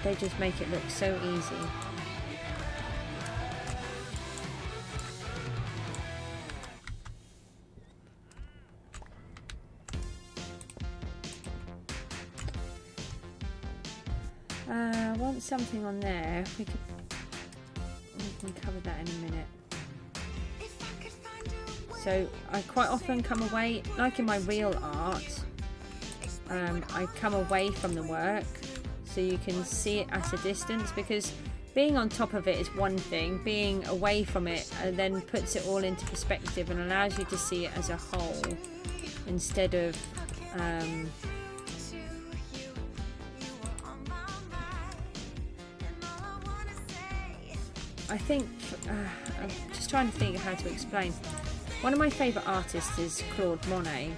They just make it look so easy. I want something on there. We can cover that in a minute. So So I quite often come away, like in my real art, I come away from the work so you can see it at a distance, because being on top of it is one thing, being away from it then puts it all into perspective and allows you to see it as a whole instead of I think I'm just trying to think of how to explain. One of my favourite artists is Claude Monet,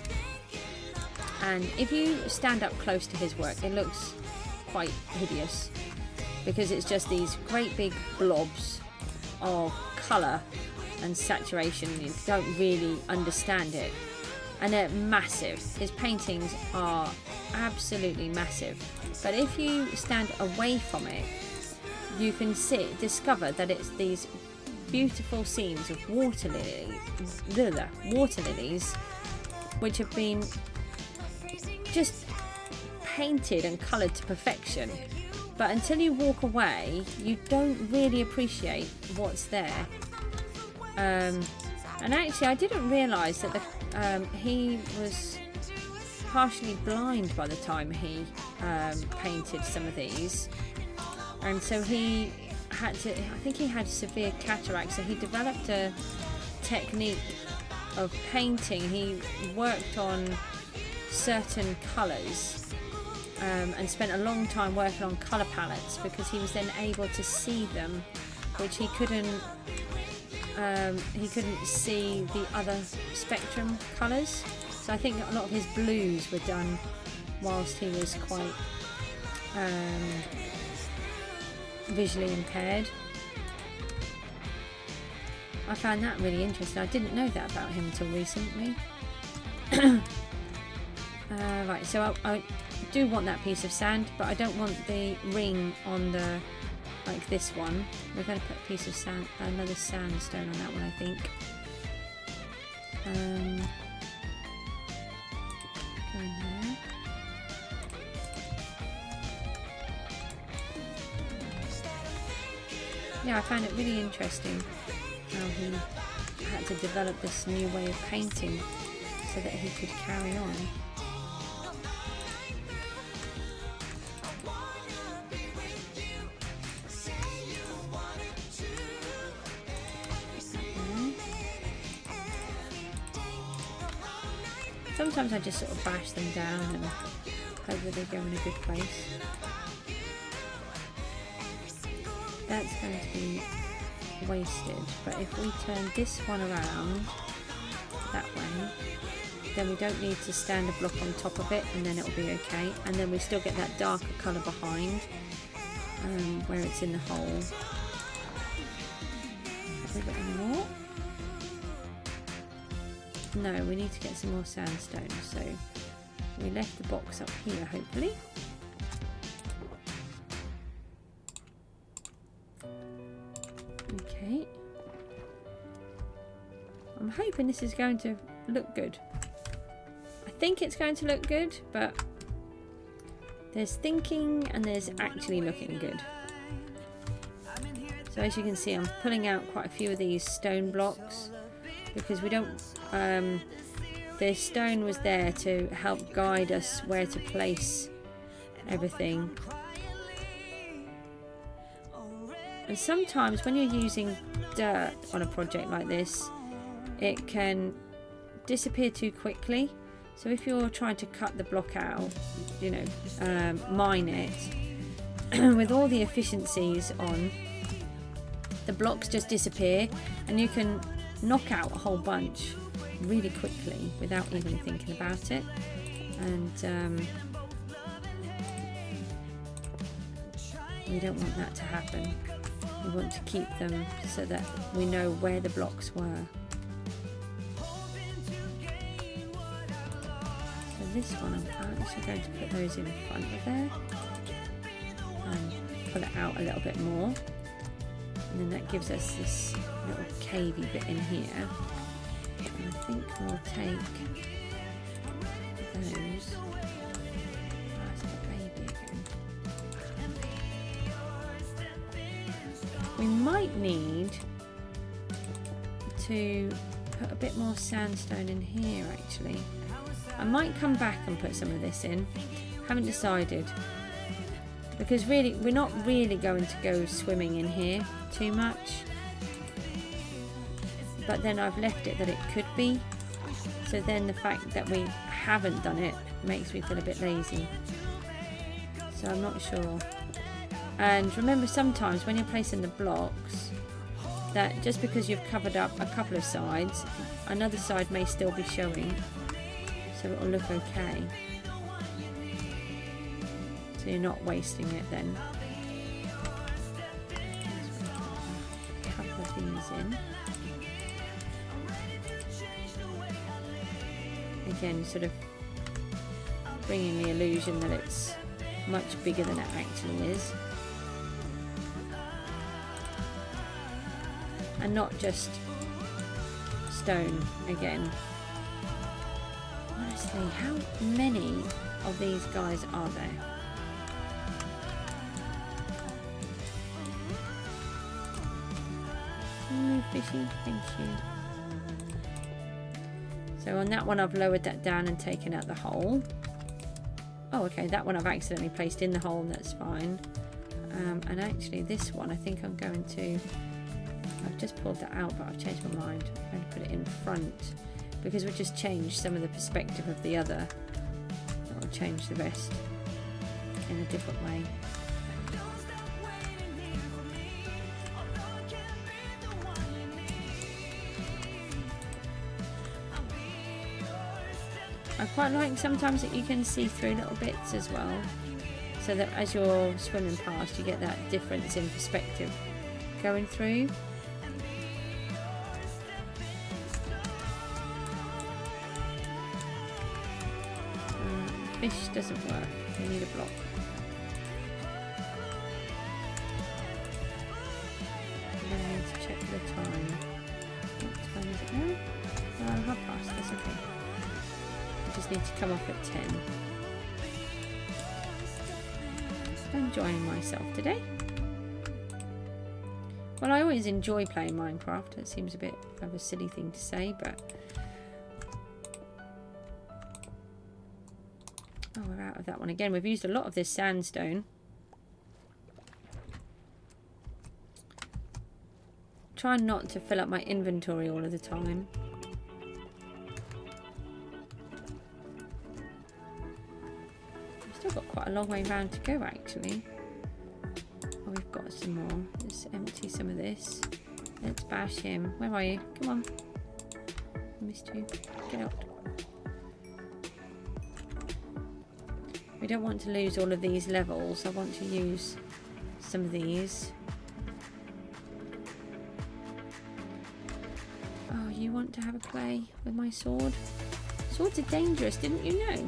and if you stand up close to his work it looks quite hideous because it's just these great big blobs of colour and saturation. You don't really understand it, and they're massive. His paintings are absolutely massive, but if you stand away from it you can discover that it's these beautiful scenes of water lilies which have been just painted and coloured to perfection, but until you walk away you don't really appreciate what's there. And actually I didn't realise that he was partially blind by the time he painted some of these, and so he had to, I think he had severe cataract, so he developed a technique of painting. He worked on certain colours and spent a long time working on colour palettes because he was then able to see them, which he couldn't see the other spectrum colours. So I think a lot of his blues were done whilst he was quite visually impaired. I found that really interesting. I didn't know that about him until recently. Right, so I do want that piece of sand, but I don't want the ring on the, like this one. We're going to put a piece of sand, another sandstone on that one, I think. Go in there. Yeah, I found it really interesting how he had to develop this new way of painting so that he could carry on. Sometimes I just sort of bash them down and hope that they go in a good place. That's going to be wasted, but if we turn this one around that way, then we don't need to stand a block on top of it, and then it'll be okay, and then we still get that darker colour behind where it's in the hole. Have we got any more? No, we need to get some more sandstone, so we left the box up here hopefully. Okay, I'm hoping this is going to look good. I think it's going to look good, but there's thinking and there's actually looking good. So as you can see, I'm pulling out quite a few of these stone blocks because we don't, the stone was there to help guide us where to place everything. And sometimes when you're using dirt on a project like this, it can disappear too quickly. So if you're trying to cut the block out, you know, mine it, with all the efficiencies on, the blocks just disappear and you can knock out a whole bunch really quickly without even thinking about it. And we don't want that to happen. We want to keep them so that we know where the blocks were. So this one, I'm actually going to put those in front of there and pull it out a little bit more. And then that gives us this little cavey bit in here. And I think we'll take those. We might need to put a bit more sandstone in here actually. I might come back and put some of this in. Haven't decided. Because really, we're not really going to go swimming in here too much. But then I've left it that it could be. So then the fact that we haven't done it makes me feel a bit lazy. So I'm not sure. And remember, sometimes when you're placing the blocks, that just because you've covered up a couple of sides, another side may still be showing. So it'll look okay. So you're not wasting it then. A couple of these in. Again, sort of bringing the illusion that it's much bigger than it actually is. And not just stone again. Honestly, how many of these guys are there? Oh, fishy, thank you. So on that one I've lowered that down and taken out the hole. Oh okay, that one I've accidentally placed in the hole, and that's fine. And actually this one I think I'm going to... I've just pulled that out, but I've changed my mind. I'm going to put it in front because we just changed some of the perspective of the other. That will change the rest in a different way. I quite like sometimes that you can see through little bits as well, so that as you're swimming past you get that difference in perspective going through. Fish doesn't work, you need a block. And then I need to check the time. What time is it now? 1/2 past, that's okay. I just need to come off at 10. I'm enjoying myself today. Well, I always enjoy playing Minecraft. It seems a bit of a silly thing to say, but... Oh, we're out of that one again. We've used a lot of this sandstone. Try not to fill up my inventory all of the time. I've still got quite a long way round to go actually. Oh, we've got some more. Let's empty some of this. Let's bash him. Where are you? Come on. I missed you. Get out. We don't want to lose all of these levels. I want to use some of these. Oh, you want to have a play with my sword? Swords are dangerous, didn't you know?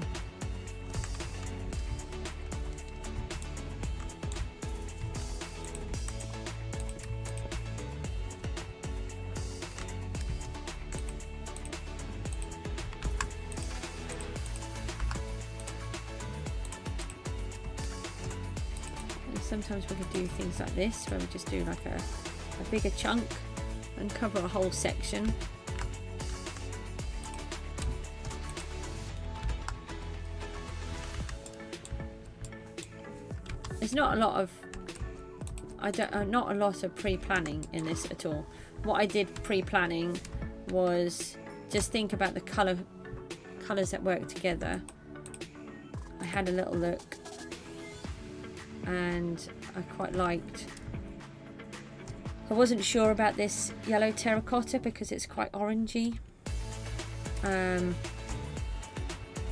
Sometimes we could do things like this, where we just do like a bigger chunk and cover a whole section. There's not a lot of not a lot of pre-planning in this at all. What I did pre-planning was just think about the colours that work together. I had a little look. And I quite liked... I wasn't sure about this yellow terracotta because it's quite orangey.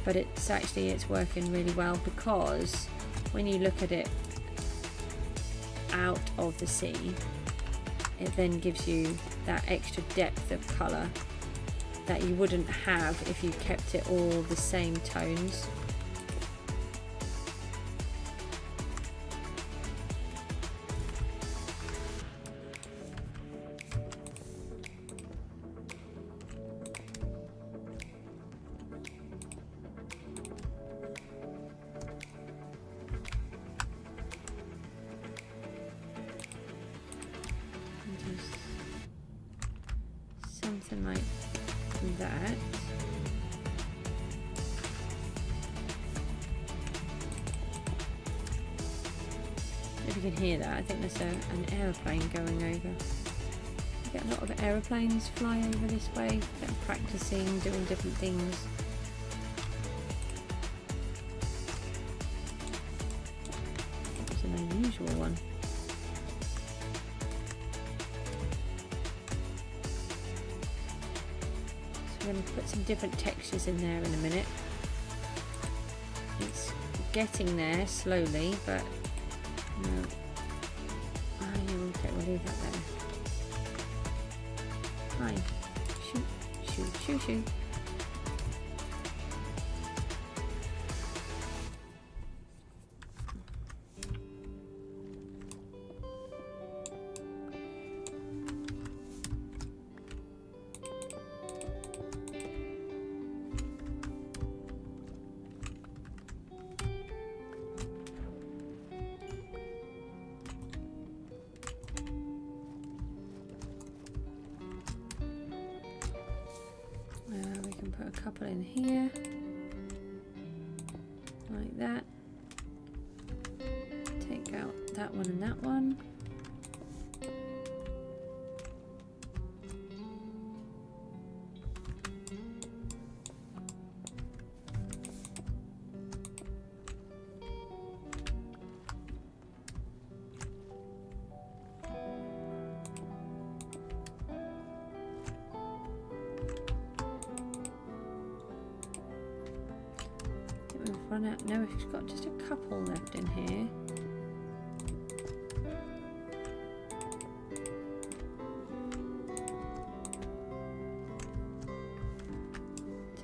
But it's working really well, because when you look at it out of the sea, it then gives you that extra depth of colour that you wouldn't have if you kept it all the same tones. Something like that. If you can hear that, I think there's an aeroplane going over. You get a lot of aeroplanes fly over this way, they're practicing, doing different things. It's an unusual one. So we're going to put some different textures in there in a minute. It's getting there slowly, but no. Okay, we'll leave that there. Hi. Shoot, shoot, shoot, shoot. We can put a couple in here, like that. Take out that one and that one. Run out. No, we've got just a couple left in here.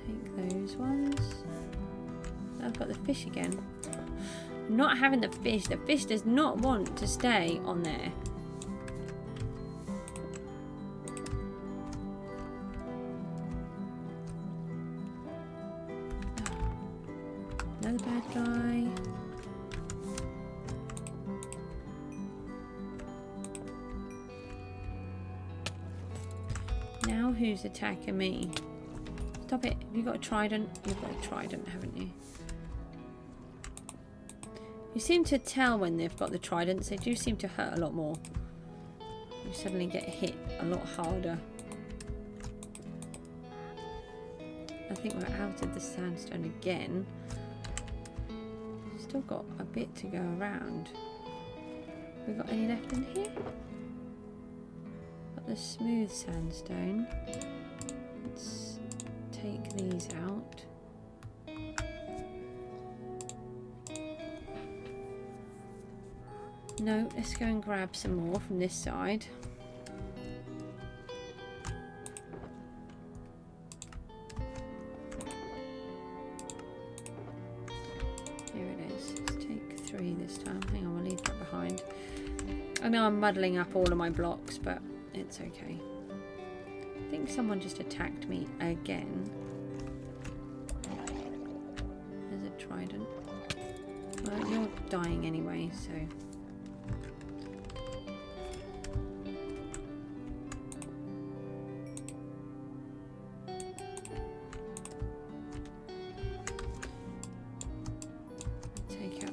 Take those ones. I've got the fish again. I'm not having the fish. The fish does not want to stay on there. Another bad guy. Now who's attacking me? Stop it. Have you got a trident? You've got a trident, haven't you? You seem to tell when they've got the tridents. They do seem to hurt a lot more. You suddenly get hit a lot harder. I think we're out of the sandstone again. Still got a bit to go around. We got any left in here? Got the smooth sandstone. Let's take these out. No, let's go and grab some more from this side. This time. Hang on, we'll leave that behind. I know I'm muddling up all of my blocks, but it's okay. I think someone just attacked me again. There's a trident. Well, you're dying anyway, so...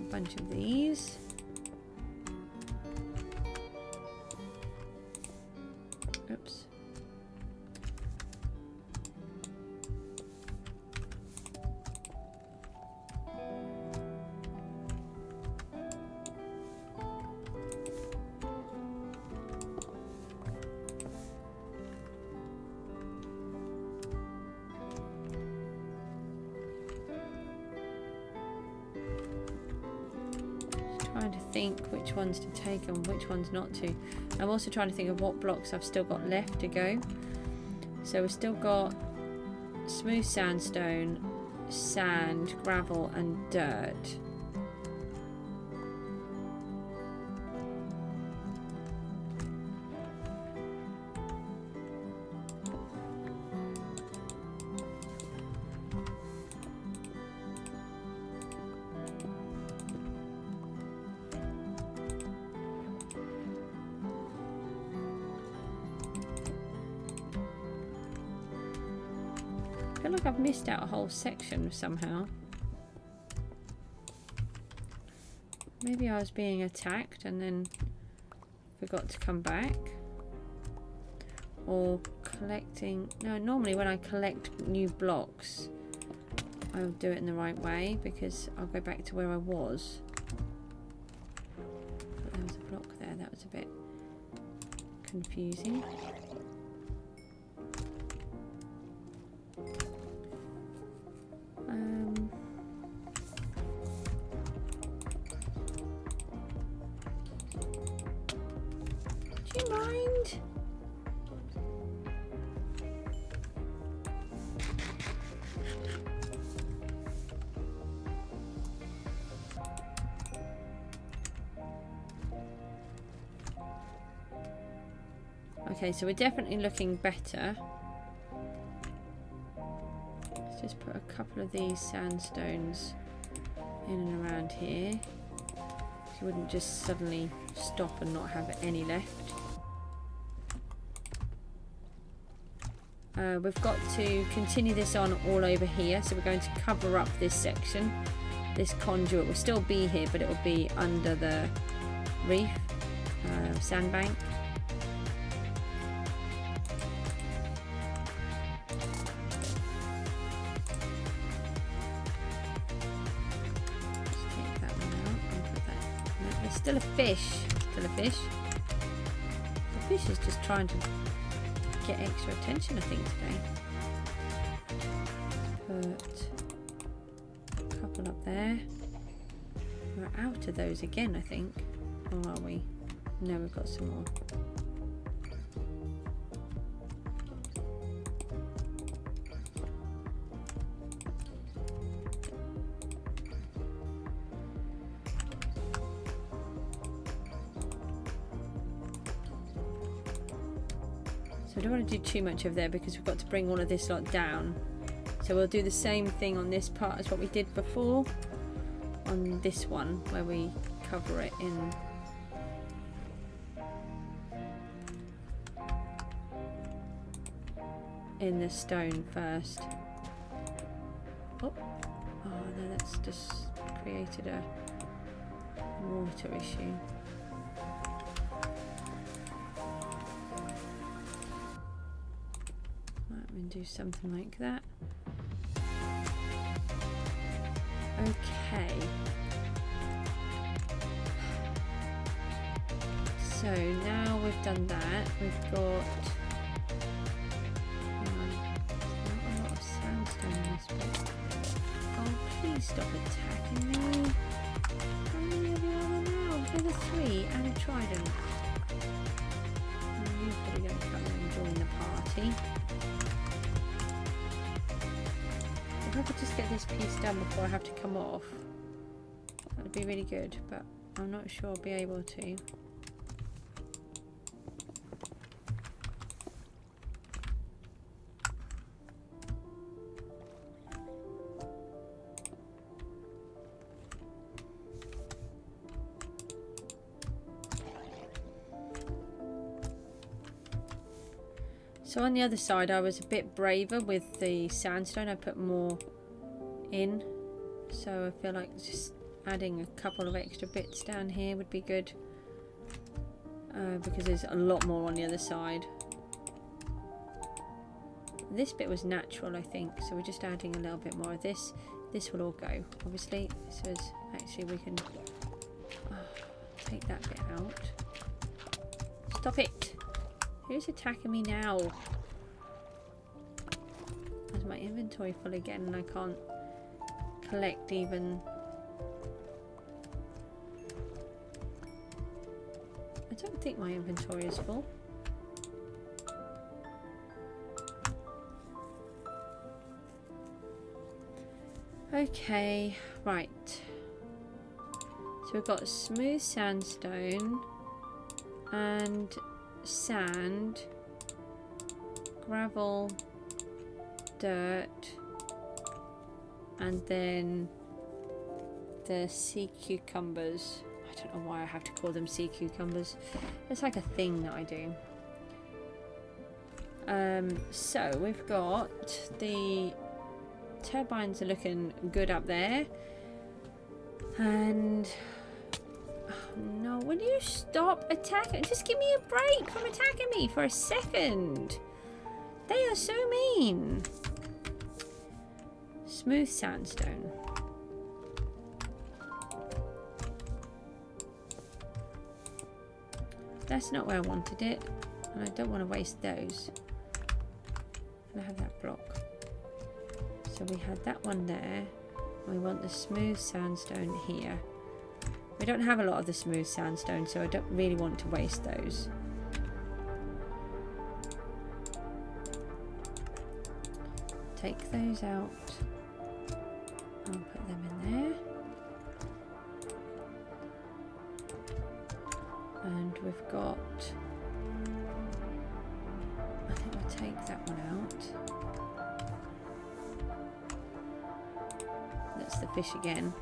bunch of these. Oops. Trying to think which ones to take and which ones not to. I'm also trying to think of what blocks I've still got left to go. So we've still got smooth sandstone, sand, gravel and dirt. feel like I've missed out a whole section somehow. Maybe I was being attacked and then forgot to come back. Or collecting... No, normally when I collect new blocks, I'll do it in the right way because I'll go back to where I was. But there was a block there, that was a bit confusing. Do you mind? Okay, so we're definitely looking better. Let's just put a couple of these sandstones in and around here. So you wouldn't just suddenly stop and not have any left. We've got to continue this on all over here, so we're going to cover up this section. This conduit will still be here, but it will be under the reef, sandbank. Let's take that one out and put that. No, there's still a fish. Still a fish. The fish is just trying to get extra attention, I think, today. Put a couple up there. We're out of those again, I think. Or are we? No, we've got some more. So I don't want to do too much of there because we've got to bring all of this lot down. So we'll do the same thing on this part as what we did before on this one, where we cover it in the stone first. Oh, no, that's just created a water issue. And do something like that. Okay. So now we've done that, we've got not a lot of sandstone in this bit. Oh, please stop attacking me. How many of you are there now? There's a 3 and a trident. You're probably going to come in and join the party. If I could just get this piece done before I have to come off, that would be really good, but I'm not sure I'll be able to. So on the other side I was a bit braver with the sandstone, I put more in, so I feel like just adding a couple of extra bits down here would be good, because there's a lot more on the other side. This bit was natural, I think, so we're just adding a little bit more of this. This will all go, obviously. This is actually, we can take that bit out. Stop it! Who's attacking me now? Is my inventory full again and I can't collect even... I don't think my inventory is full. Okay, right. So we've got smooth sandstone and sand, gravel, dirt, and then the sea cucumbers. I don't know why I have to call them sea cucumbers. It's like a thing that I do. So we've got the turbines are looking good up there. And oh no, will you stop attacking? Just give me a break from attacking me for a second. They are so mean. Smooth sandstone. That's not where I wanted it, and I don't want to waste those. And I have that block. So we had that one there. We want the smooth sandstone here. We don't have a lot of the smooth sandstone, so I don't really want to waste those. Take those out. I'll put them in there. And we've got, I think I'll take that one out. That's the fish again.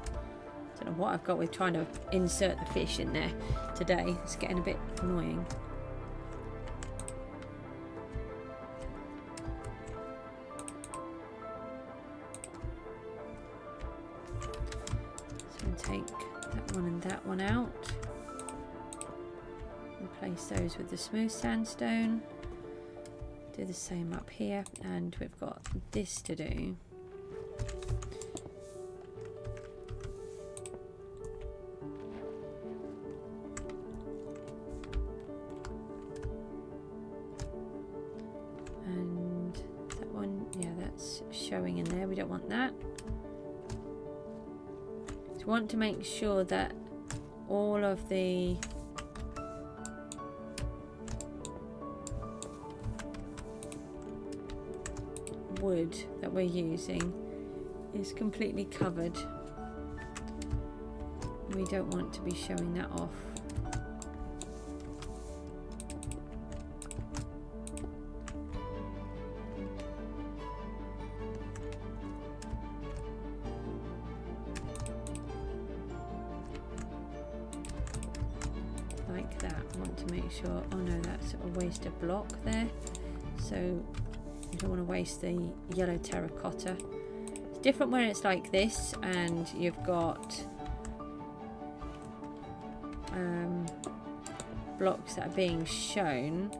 Don't know what I've got with trying to insert the fish in there today. It's getting a bit annoying. So we'll take that one and that one out. Replace those with the smooth sandstone. Do the same up here, and we've got this to do. And that one, yeah, that's showing in there. We don't want that. So we want to make sure that all of the wood that we're using is completely covered. We don't want to be showing that off. Like that. I want to make sure, oh no, that's a waste of block there. So you don't want to waste the yellow terracotta. It's different when it's like this and you've got blocks that are being shown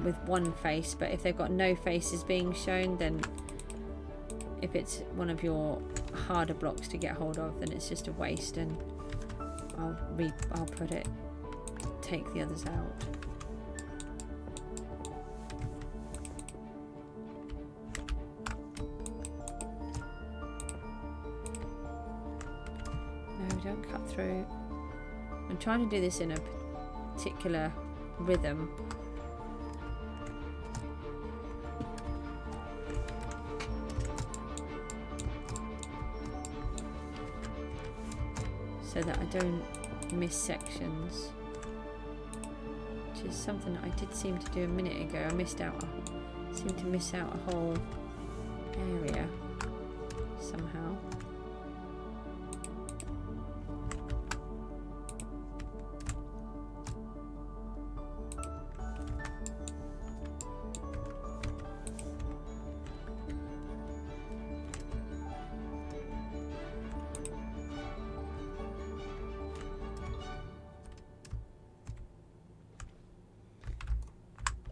with one face, but if they've got no faces being shown, then if it's one of your harder blocks to get hold of, then it's just a waste, and I'll put it, take the others out. Don't cut through. I'm trying to do this in a particular rhythm. So that I don't miss sections. Which is something that I did seem to do a minute ago. I seemed to miss out a whole area somehow.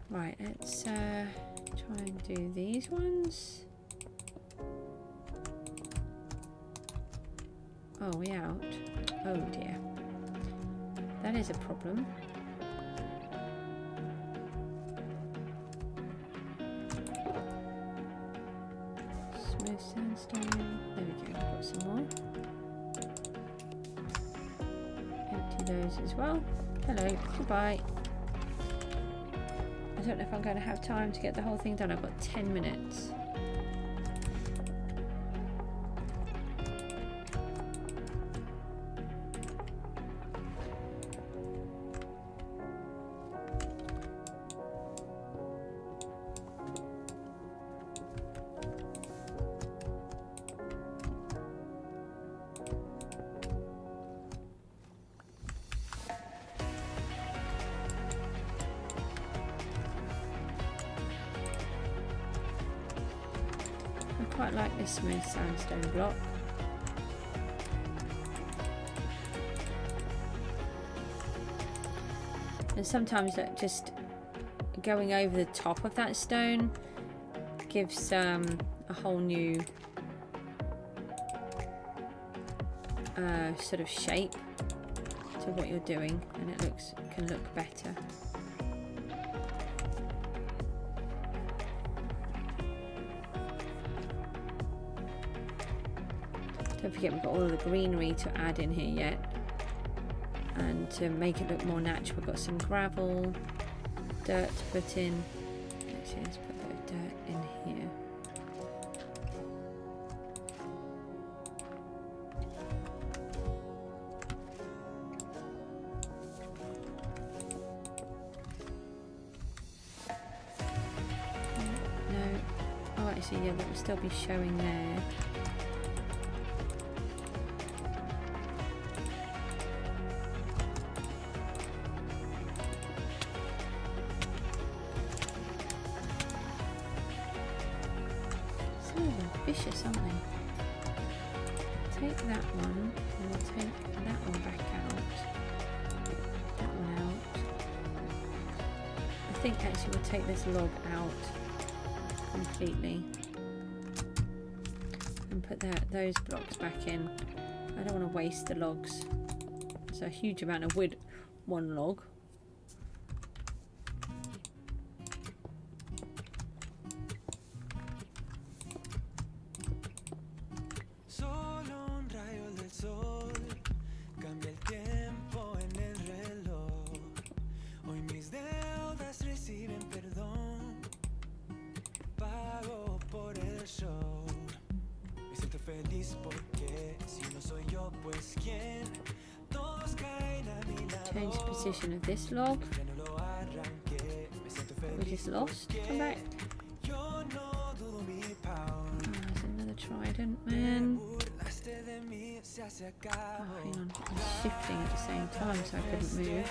Right, let's try and do these ones. Oh, we out. Oh dear. That is a problem. Smooth sandstone. There we go, got some more. Empty those as well. Hello, goodbye. I don't know if I'm going to have time to get the whole thing done. I've got 10 minutes. quite like this smooth sandstone block. And sometimes that just going over the top of that stone gives a whole new sort of shape to what you're doing, and it can look better. Don't forget we've got all of the greenery to add in here yet, and to make it look more natural we've got some gravel, dirt to put in. Actually, let's put a bit of dirt in here. No, oh actually yeah, that will still be showing there. Vicious, aren't they? Take that one, and we'll take that one back out. That one out. I think actually we'll take this log out completely and put those blocks back in. I don't want to waste the logs. It's a huge amount of wood, one log. Change the position of this log. We just lost. Come back. Oh, there's another trident, man. Oh, hang on. I was shifting at the same time, so I couldn't move.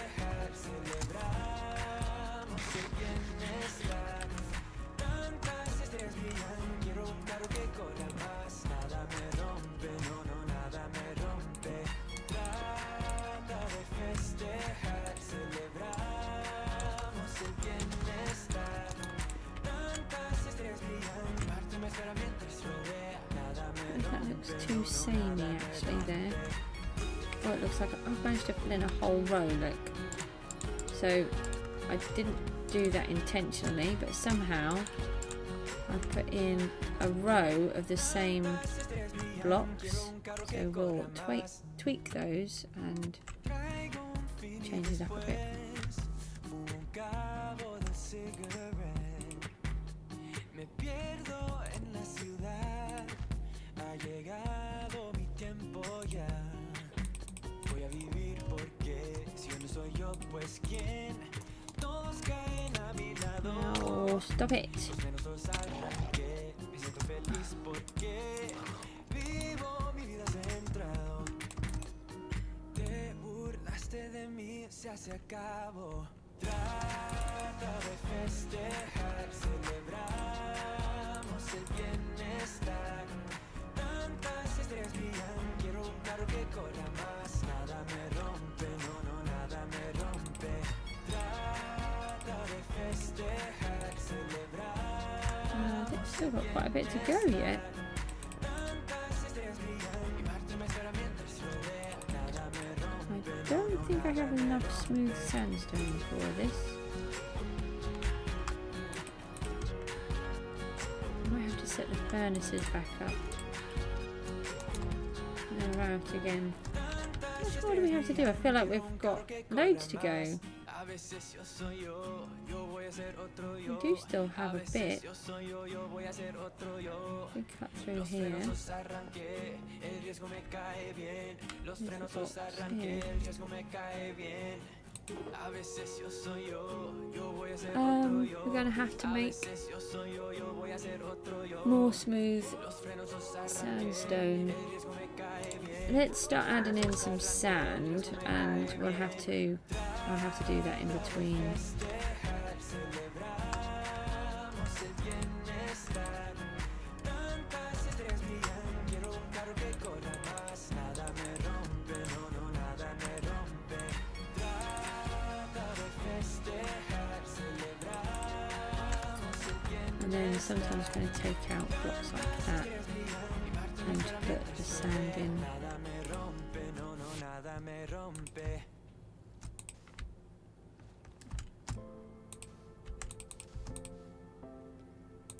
That looks too samey actually there. Oh, it looks like I've managed to fill in a whole row, look. So I didn't do that intentionally, but somehow I've put in a row of the same blocks. So we'll tweak those and change it up a bit. No, stop it. Still got quite a bit to go yet. I don't think I have enough smooth sandstone for this. I might have to set the furnaces back up. And they're out again. How much more do we have to do? I feel like we've got loads to go. We do still have a bit. We cut through here. We're going to have to make more smooth sandstone. Let's start adding in some sand, and I'll have to do that in between. And then sometimes I'm going to take out blocks like that and put the sand in.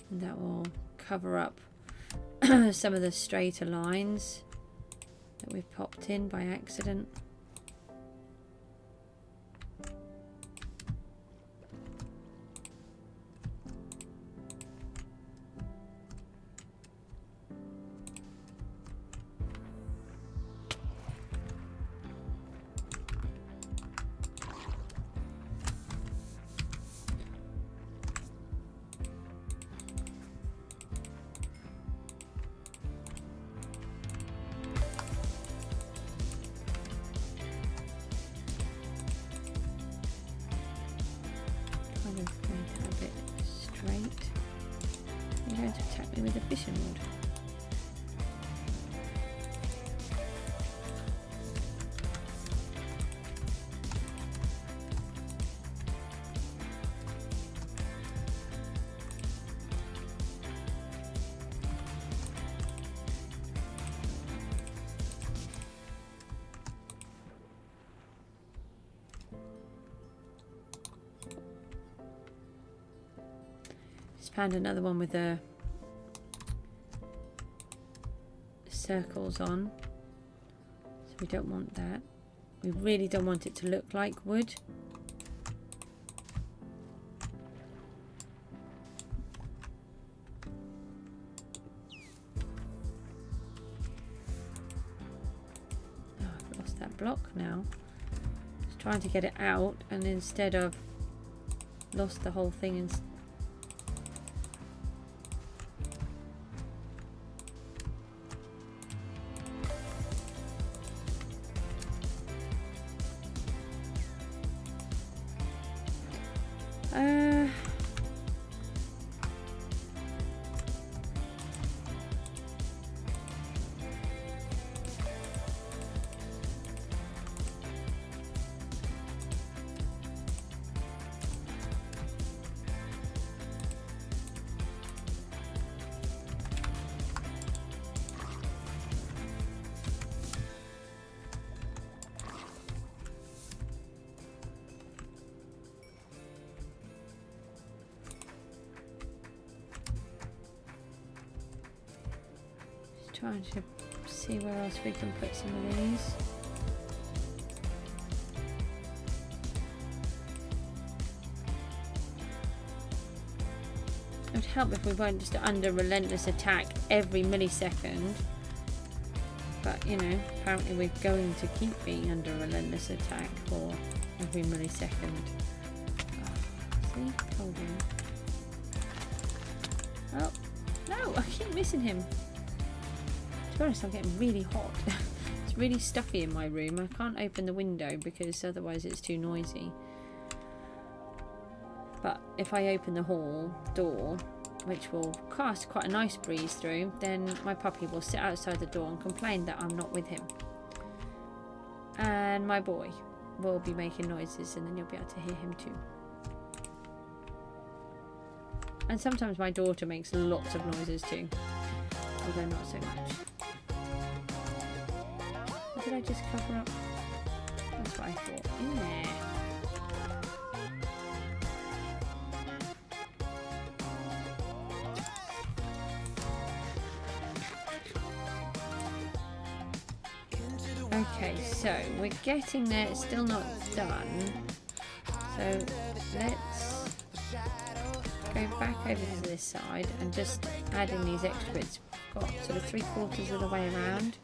And that will cover up some of the straighter lines that we've popped in by accident. With a fishing rod. Just found another one with a circles on, so we don't want that. We really don't want it to look like wood. Oh, I've lost that block now. Just trying to get it out, and instead of lost the whole thing and trying to see where else we can put some of these. It would help if we weren't just under relentless attack every millisecond. But, you know, apparently we're going to keep being under relentless attack for every millisecond. Oh, see? Told you. Oh, no, I keep missing him. To be honest, I'm getting really hot. It's really stuffy in my room. I can't open the window because otherwise it's too noisy. But if I open the hall door, which will cast quite a nice breeze through, then my puppy will sit outside the door and complain that I'm not with him. And my boy will be making noises, and then you'll be able to hear him too. And sometimes my daughter makes lots of noises too, although not so much. What did I just cover up? That's what I thought. In there. Okay, so we're getting there. It's still not done. So let's go back over to this side and just add in these extra bits. We've got sort of 3/4 of the way around.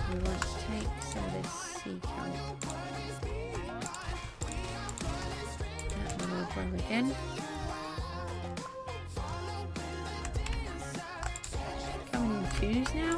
We want to take some of this sea coat. That one will grow again. Coming in twos now.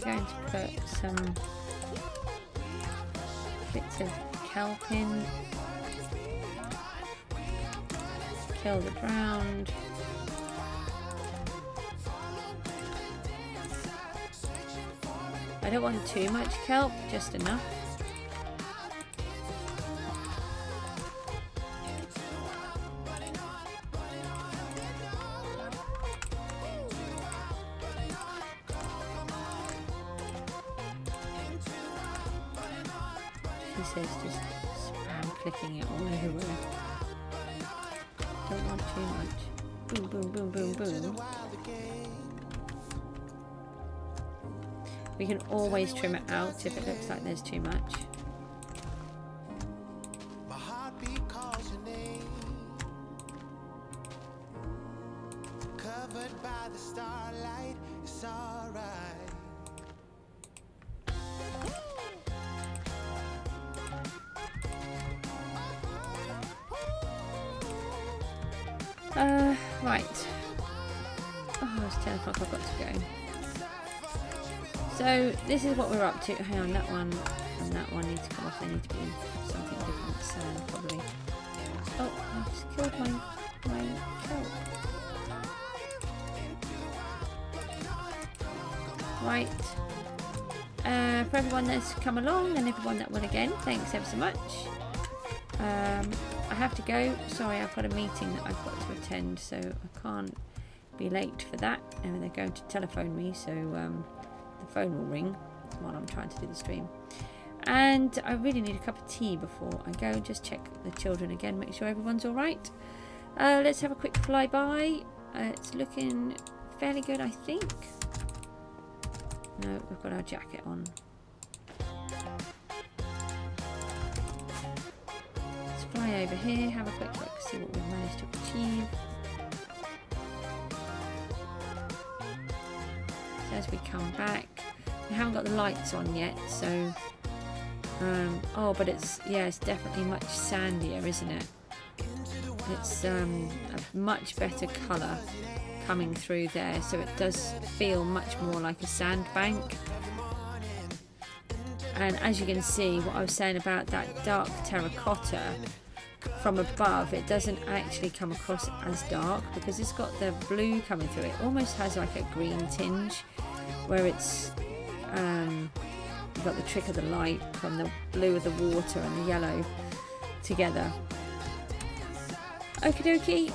going to put some bits of kelp in. Kill the ground. I don't want too much kelp, just enough. She says just spam clicking it all everywhere. Don't want too much. Boom, boom, boom, boom, boom. We can always trim it out if it looks like there's too much. Right. Oh, it's 10 o'clock, I've got to go. So this is what we're up to. Hang on, that one and that one need to come off. They need to be something different. So probably. Oh, I just killed my kelp. Right. For everyone that's come along and everyone that will again, thanks ever so much. I have to go. Sorry, I've got a meeting that I've got to attend, so I can't be late for that. And they're going to telephone me, so the phone will ring while I'm trying to do the stream. And I really need a cup of tea before I go. Just check the children again, make sure everyone's all right. Let's have a quick flyby. It's looking fairly good, I think. No, we've got our jacket on. Let's fly over here, have a quick look, see what we've managed to achieve. So as we come back, we haven't got the lights on yet, so oh, but it's definitely much sandier, isn't it? It's a much better colour coming through there, so it does feel much more like a sandbank. And as you can see, what I was saying about that dark terracotta from above, it doesn't actually come across as dark because it's got the blue coming through. It almost has like a green tinge where it's you've got the trick of the light from the blue of the water and the yellow together. Okie dokie,